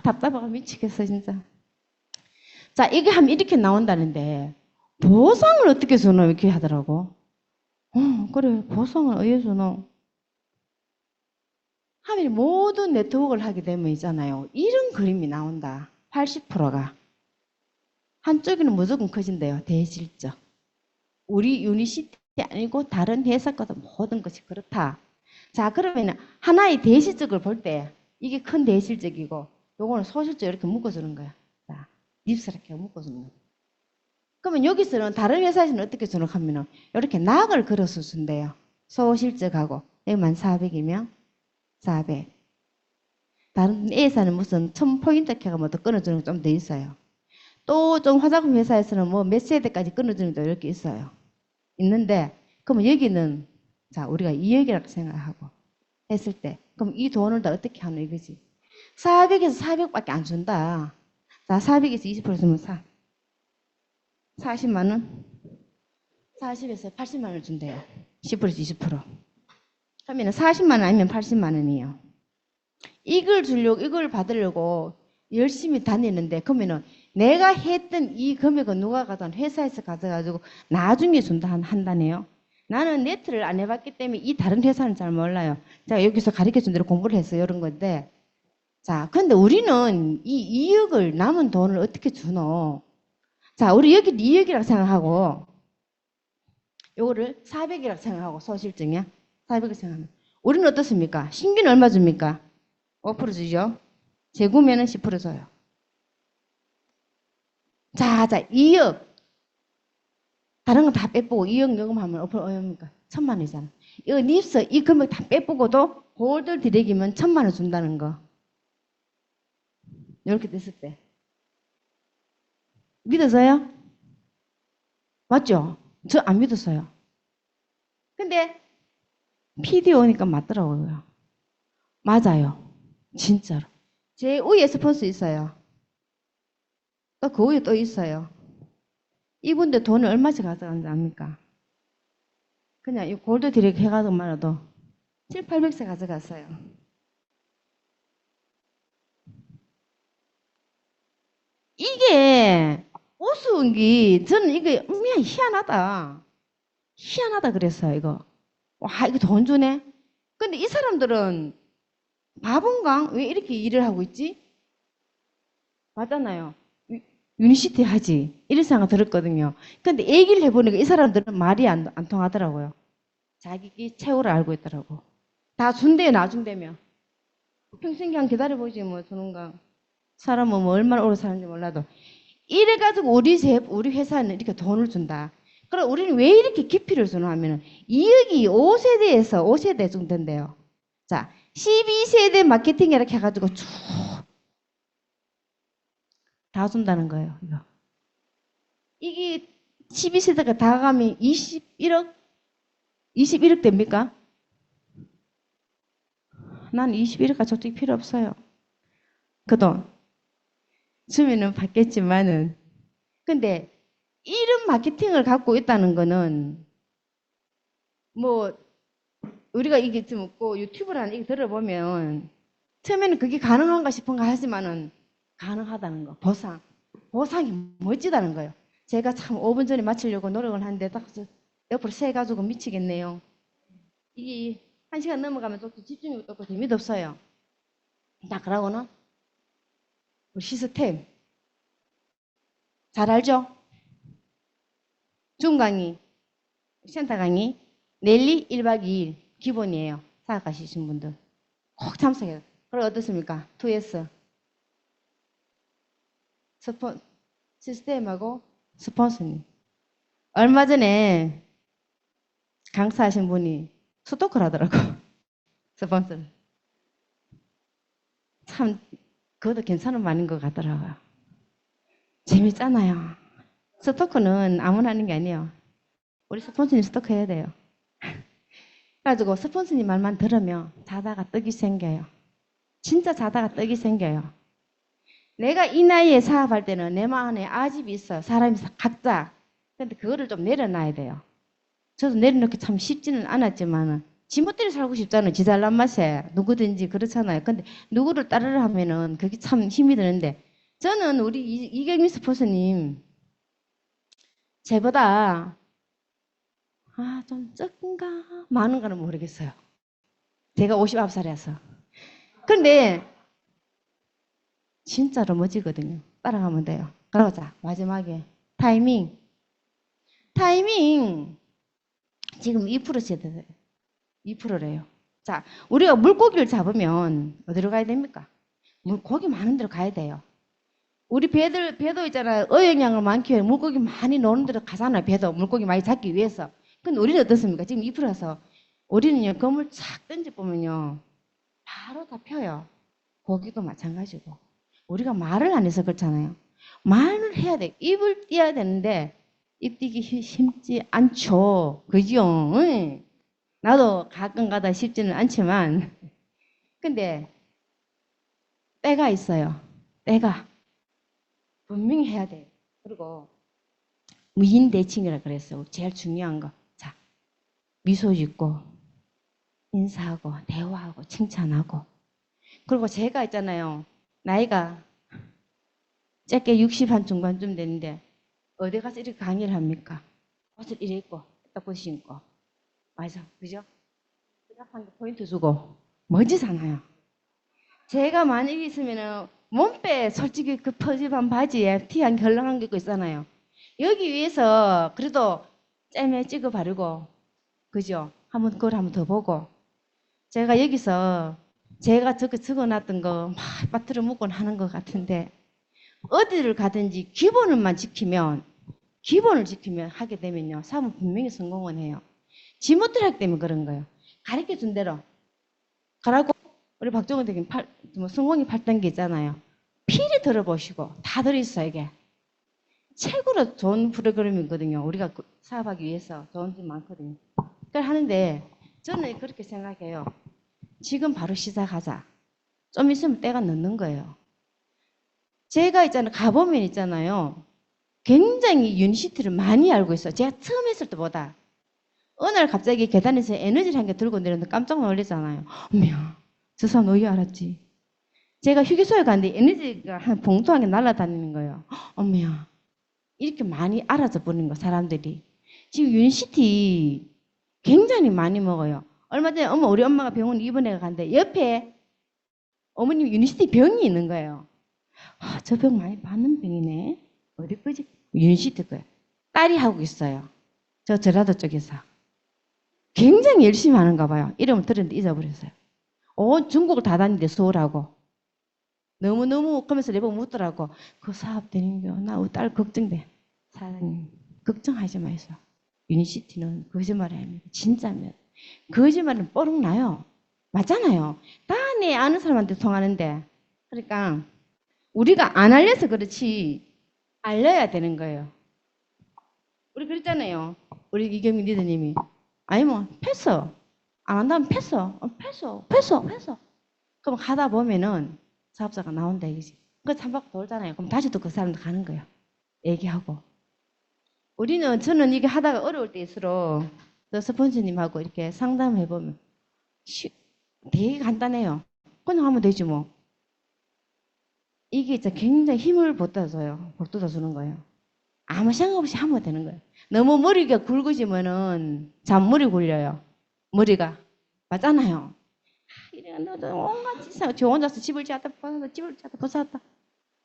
답답하고 미치겠어, 진짜. 자, 이게 하면 이렇게 나온다는데 보상을 어떻게 주노? 이렇게 하더라고. 그래, 보상을 어디서 주노? 하면 모든 네트워크를 하게 되면 있잖아요. 이런 그림이 나온다. 80%가. 한쪽에는 무조건 커진대요. 대실적. 우리 유니시티 아니고 다른 회사 거다 모든 것이 그렇다. 자, 그러면 하나의 대실적을 볼 때 이게 큰 대실적이고 요거는 소실적 이렇게 묶어주는 거야. 자, 립스럽게 묶어주는 거야. 그러면 여기서는 다른 회사에서는 어떻게 주목하면은 이렇게 낙을 그려서 준대요. 소실적하고 여기만 400이면 400. 다른 A사는 무슨 1000포인트 켜가 뭐 더 끊어주는 게 좀 더 있어요. 또 좀 화장품 회사에서는 뭐 몇 세대까지 끊어주는 게 이렇게 있어요. 있는데, 그러면 여기는, 자, 우리가 2억이라고 생각하고 했을 때, 그럼 이 돈을 다 어떻게 하노 이거지? 400에서 400밖에 안 준다. 자, 400에서 20% 주면 40만 원? 40에서 80만 원을 준대요. 10%에서 20%. 그러면 40만 원 아니면 80만 원이에요. 이걸 주려고, 이걸 받으려고 열심히 다니는데, 그러면은 내가 했던 이 금액은 누가 가든 회사에서 가져가지고 나중에 한다네요. 나는 네트를 안 해봤기 때문에 이 다른 회사는 잘 몰라요. 자, 여기서 가르쳐 준 대로 공부를 해서 이런 건데. 자, 근데 우리는 이 2억을 남은 돈을 어떻게 주노? 자, 우리 여기 2억이라고 생각하고, 요거를 400이라고 생각하고, 소실증이야. 400을 생각하면. 우리는 어떻습니까? 신규는 얼마 줍니까? 5% 주죠. 재구매는 10% 줘요. 자, 2억. 다른 건 다 빼보고 2억 요금하면 얼마입니까? 1000만 원이잖아. 이거 립스 이 금액 다 빼보고도 골드 디렉이면 1000만 원 준다는 거. 이렇게 됐을 때. 믿어져요? 맞죠? 저 안 믿었어요. 근데 PD 오니까 맞더라고요. 맞아요. 진짜로. 제 위에 스폰서 있어요. 또 그 위에 또 있어요. 이분들 돈을 얼마씩 가져가는지 압니까? 그냥 이 골드 디렉 해가지고만 해도 7, 800세 가져갔어요. 이게 우스운 게 저는 이게 그냥 희한하다. 희한하다 그랬어요, 이거. 와, 이거 돈 주네? 근데 이 사람들은 바본가? 왜 이렇게 일을 하고 있지? 맞잖아요. 유니시티 하지. 이런 생각 들었거든요. 근데 얘기를 해보니까 이 사람들은 말이 안 통하더라고요. 자기 최후를 알고 있더라고. 다 준대요, 나중 되면. 평생 그냥 기다려보지, 뭐, 주는가. 사람은 뭐 얼마나 오래 사는지 몰라도. 이래가지고 우리 회사는 이렇게 돈을 준다. 그럼 우리는 왜 이렇게 깊이를 주나 하면은 2억이 5세대에서 5세대 정도 된대요. 자, 12세대 마케팅 이렇게 해가지고 쭉 다 준다는 거예요. 이거. 이게 12세대가 다 가면 21억? 21억 됩니까? 난 21억까지 솔직히 필요 없어요. 그 돈. 주면은 받겠지만은. 근데 이런 마케팅을 갖고 있다는 거는 뭐 우리가 이게 좀 유튜브라는 이게 들어보면 처음에는 그게 가능한가 싶은가 하지만은 가능하다는 거. 보상이 멋지다는 거예요. 제가 참 5분 전에 마치려고 노력을 하는데 딱 옆으로 세가지고 미치겠네요. 이게 1시간 넘어가면 또 집중이 없고 재미도 없어요. 자, 그러고는 우리 시스템 잘 알죠? 중 강의, 센터 강의, 랠리 1박 2일 기본이에요. 사역하시는 분들 꼭 참석해요. 그리고 어떻습니까? 2S 시스템하고 스폰서님. 얼마 전에 강사하신 분이 스토커를 하더라고. 스폰서를. 참 그것도 괜찮은 말인 것 같더라고요. 재밌잖아요. 스토커는 아무나 하는 게 아니에요. 우리 스폰서님 스토커 해야 돼요. 그래가지고 스폰서님 말만 들으면 자다가 떡이 생겨요. 진짜 자다가 떡이 생겨요. 내가 이 나이에 사업할 때는 내 마음에 아집이 있어요. 사람이 각자. 근데 그거를 좀 내려놔야 돼요. 저도 내려놓기 참 쉽지는 않았지만 지멋대로 살고 싶잖아요. 지 잘난 맛에. 누구든지 그렇잖아요. 근데 누구를 따르려 하면은 그게 참 힘이 드는데 저는 우리 이경민 스포츠님 쟤보다 좀 적은가 많은가는 모르겠어요. 제가 59살이라서. 근데 진짜로 멋지거든요. 따라가면 돼요. 그러자 마지막에 타이밍. 지금 2% 세대예요. 2%래요. 자, 우리가 물고기를 잡으면 어디로 가야 됩니까? 물고기 많은 데로 가야 돼요. 우리 배도 있잖아요. 어획량을 많기 위해 물고기 많이 노는 데로 가잖아요. 배도 물고기 많이 잡기 위해서. 근데 우리는 어떻습니까? 지금 2%라서 우리는요, 그물 착 던져보면요, 바로 다 펴요. 고기도 마찬가지고. 우리가 말을 안 해서 그렇잖아요. 말을 해야 돼. 입을 띄어야 되는데, 입 띄기 쉽지 않죠. 그죠? 응. 나도 가끔 가다 쉽지는 않지만, 근데 때가 있어요. 때가. 분명히 해야 돼요. 그리고 미인대칭이라 그랬어요. 제일 중요한 거. 자, 미소 짓고, 인사하고, 대화하고, 칭찬하고. 그리고 제가 있잖아요. 나이가 짧게 60 한 중반쯤 됐는데, 어디 가서 이렇게 강의를 합니까? 옷을 이래 입고, 딱 벗 신고. 맞아. 그죠? 대답한 게 포인트 주고. 멋지잖아요. 제가 만약에 있으면은 몸빼 솔직히 그 퍼집한 바지에 티 한 결렁한 게 있고 있잖아요. 여기 위해서 그래도 잼에 찍어 바르고, 그죠? 그걸 한번 더 보고. 제가 여기서 제가 적어놨던 거 막 빠트려 묵곤 하는 것 같은데, 어디를 가든지 기본을 지키면 하게 되면요. 사람은 분명히 성공은 해요. 지못을 하기 때문에 그런 거예요. 가르쳐 준 대로. 가라고 우리 박정은 대표님 성공이 8단계 있잖아요. 필히 들어보시고 다 들어있어요 이게. 최고로 좋은 프로그램이거든요. 우리가 사업하기 위해서 좋은 점 많거든요. 그걸 하는데 저는 그렇게 생각해요. 지금 바로 시작하자. 좀 있으면 때가 늦는 거예요. 제가 있잖아요. 가보면 있잖아요. 굉장히 유니시티를 많이 알고 있어요. 제가 처음 했을 때보다. 어느 날 갑자기 계단에서 에너지를 한 개 들고 내렸는데 깜짝 놀랐잖아요. 어머야, 저 사람 너희 알았지? 제가 휴게소에 갔는데 에너지가 한 봉투 한 개 날아다니는 거예요. 어머야, 이렇게 많이 알아져 버리는 거 사람들이. 지금 유니시티 굉장히 많이 먹어요. 얼마 전에 우리 엄마가 병원 입원해 갔는데 옆에 어머님 유니시티 병이 있는 거예요. 아, 저 병 많이 받는 병이네. 어디 거지? 유니시티 거예요. 딸이 하고 있어요. 저 전라도 쪽에서. 굉장히 열심히 하는가 봐요. 이름을 들었는데 잊어버렸어요. 온 중국을 다 다니는데 서울하고. 너무너무 그러면서 내보고 묻더라고. 그 사업 되는 거 나 우리 딸 걱정돼. 사장님 걱정하지 마세요. 유니시티는 거짓말이 아닙니다. 진짜면. 거짓말은 뽀록 나요. 맞잖아요. 다 내 아는 사람한테 통하는데. 그러니까 우리가 안 알려서 그렇지 알려야 되는 거예요. 우리 그랬잖아요. 우리 이경민 리더님이. 아니 뭐 패스. 안 한다면 패스. 패스. 그럼 하다 보면은 사업자가 나온다 이거지. 그래서 한 바퀴 돌잖아요. 그럼 다시 또 그 사람도 가는 거예요. 얘기하고. 저는 이게 하다가 어려울 때일수록 또 스폰서님하고 이렇게 상담해보면 되게 간단해요. 그냥 하면 되지 뭐. 이게 진짜 굉장히 힘을 북돋아주는 거예요. 아무 생각 없이 하면 되는 거예요. 너무 머리가 굵어지면은 잔머리 굴려요. 머리가. 맞잖아요. 이래 온갖 짓을 저 혼자서 집을 지었다 벗었다.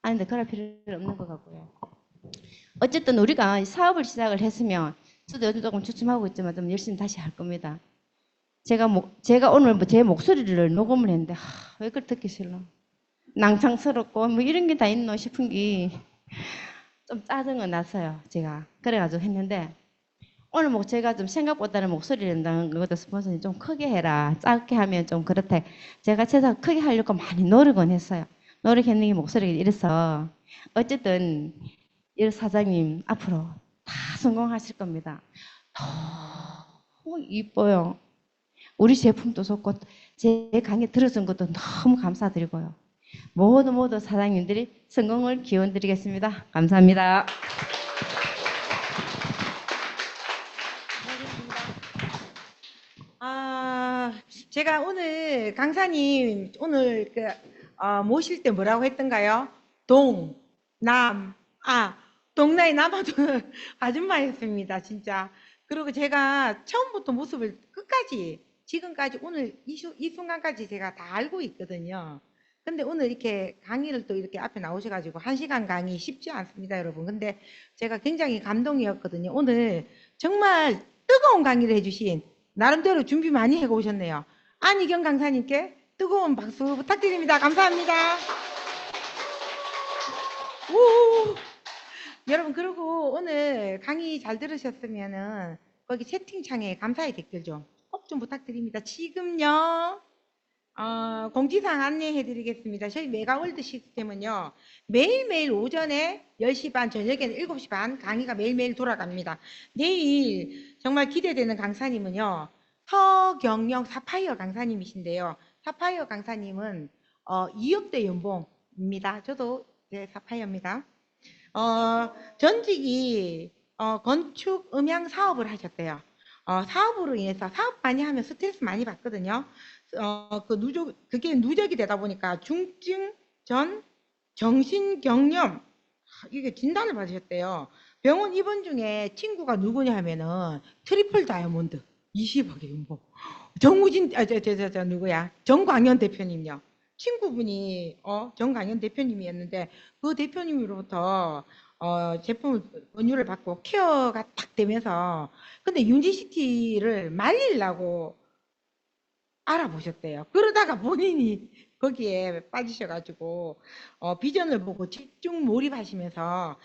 아닌데 그럴 필요 없는 것 같고요. 어쨌든 우리가 사업을 시작을 했으면 저도 요즘 조금 주춤하고 있지만 좀 열심히 다시 할 겁니다. 제가 오늘 제 목소리를 녹음을 했는데 왜 그걸 듣기 싫어? 낭창스럽고 뭐 이런 게 다 있노 싶은 게 좀 짜증은 났어요. 제가 그래가지고 했는데 오늘 제가 좀 생각보다는 목소리를 낸다는 것도 스폰서님 좀 크게 해라. 작게 하면 좀 그렇다. 제가 최소 크게 하려고 많이 노력은 했어요. 노력했는 게 목소리가 이래서 어쨌든 이 사장님 앞으로 다 성공하실 겁니다. 너무 이뻐요. 우리 제품도 좋고 제 강의 들어준 것도 너무 감사드리고요. 모두 사장님들이 성공을 기원드리겠습니다. 감사합니다. 제가 오늘 강사님 오늘 모실 때 뭐라고 했던가요? 동나에 남아도 아줌마였습니다, 진짜. 그리고 제가 처음부터 모습을 끝까지 지금까지 오늘 이 순간까지 제가 다 알고 있거든요. 근데 오늘 이렇게 강의를 또 이렇게 앞에 나오셔가지고 1시간 강의 쉽지 않습니다, 여러분. 근데 제가 굉장히 감동이었거든요. 오늘 정말 뜨거운 강의를 해주신 나름대로 준비 많이 해고 오셨네요. 안희경 강사님께 뜨거운 박수 부탁드립니다. 감사합니다. 오! 여러분, 그리고 오늘 강의 잘 들으셨으면은 거기 채팅창에 감사의 댓글 좀 꼭 좀 부탁드립니다. 지금요, 공지사항 안내해 드리겠습니다. 저희 메가월드 시스템은요, 매일매일 오전에 10시 반, 저녁에는 7시 반 강의가 매일매일 돌아갑니다. 내일 정말 기대되는 강사님은요, 서경영 사파이어 강사님이신데요. 사파이어 강사님은 2억대 연봉입니다. 저도 사파이어입니다. 전직이 건축 음향 사업을 하셨대요. 사업으로 인해서 사업 많이 하면 스트레스 많이 받거든요. 그게 누적이 되다 보니까 중증 전 정신경련 이게 진단을 받으셨대요. 병원 입원 중에 친구가 누구냐 하면은 트리플 다이아몬드 20억의 연봉. 정우진 누구야? 정광현 대표님요. 친구분이 정광현 대표님이었는데 그 대표님으로부터 제품을 권유를 받고 케어가 딱 되면서 근데 유니시티를 말리려고 알아보셨대요. 그러다가 본인이 거기에 빠지셔가지고 비전을 보고 집중 몰입하시면서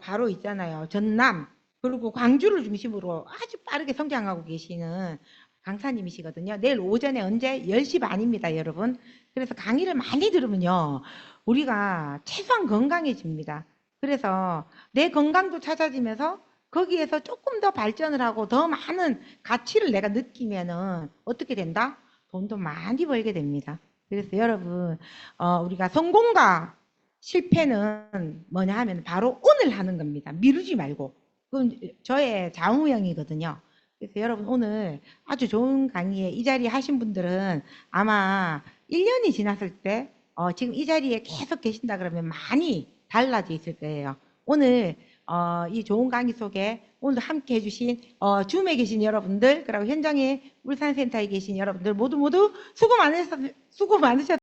바로 있잖아요. 전남 그리고 광주를 중심으로 아주 빠르게 성장하고 계시는 강사님이시거든요. 내일 오전에 언제? 10시 반입니다, 여러분. 그래서 강의를 많이 들으면요. 우리가 최소한 건강해집니다. 그래서 내 건강도 찾아지면서 거기에서 조금 더 발전을 하고 더 많은 가치를 내가 느끼면은 어떻게 된다? 돈도 많이 벌게 됩니다. 그래서 여러분, 우리가 성공과 실패는 뭐냐 하면 바로 오늘 하는 겁니다. 미루지 말고. 그건 저의 좌우명이거든요. 그래서 여러분 오늘 아주 좋은 강의에 이 자리에 하신 분들은 아마 1년이 지났을 때 지금 이 자리에 계속 계신다 그러면 많이 달라져 있을 거예요. 오늘 이 좋은 강의 속에 오늘 함께 해주신 줌에 계신 여러분들 그리고 현장에 울산센터에 계신 여러분들 모두 수고 많으셨습니다.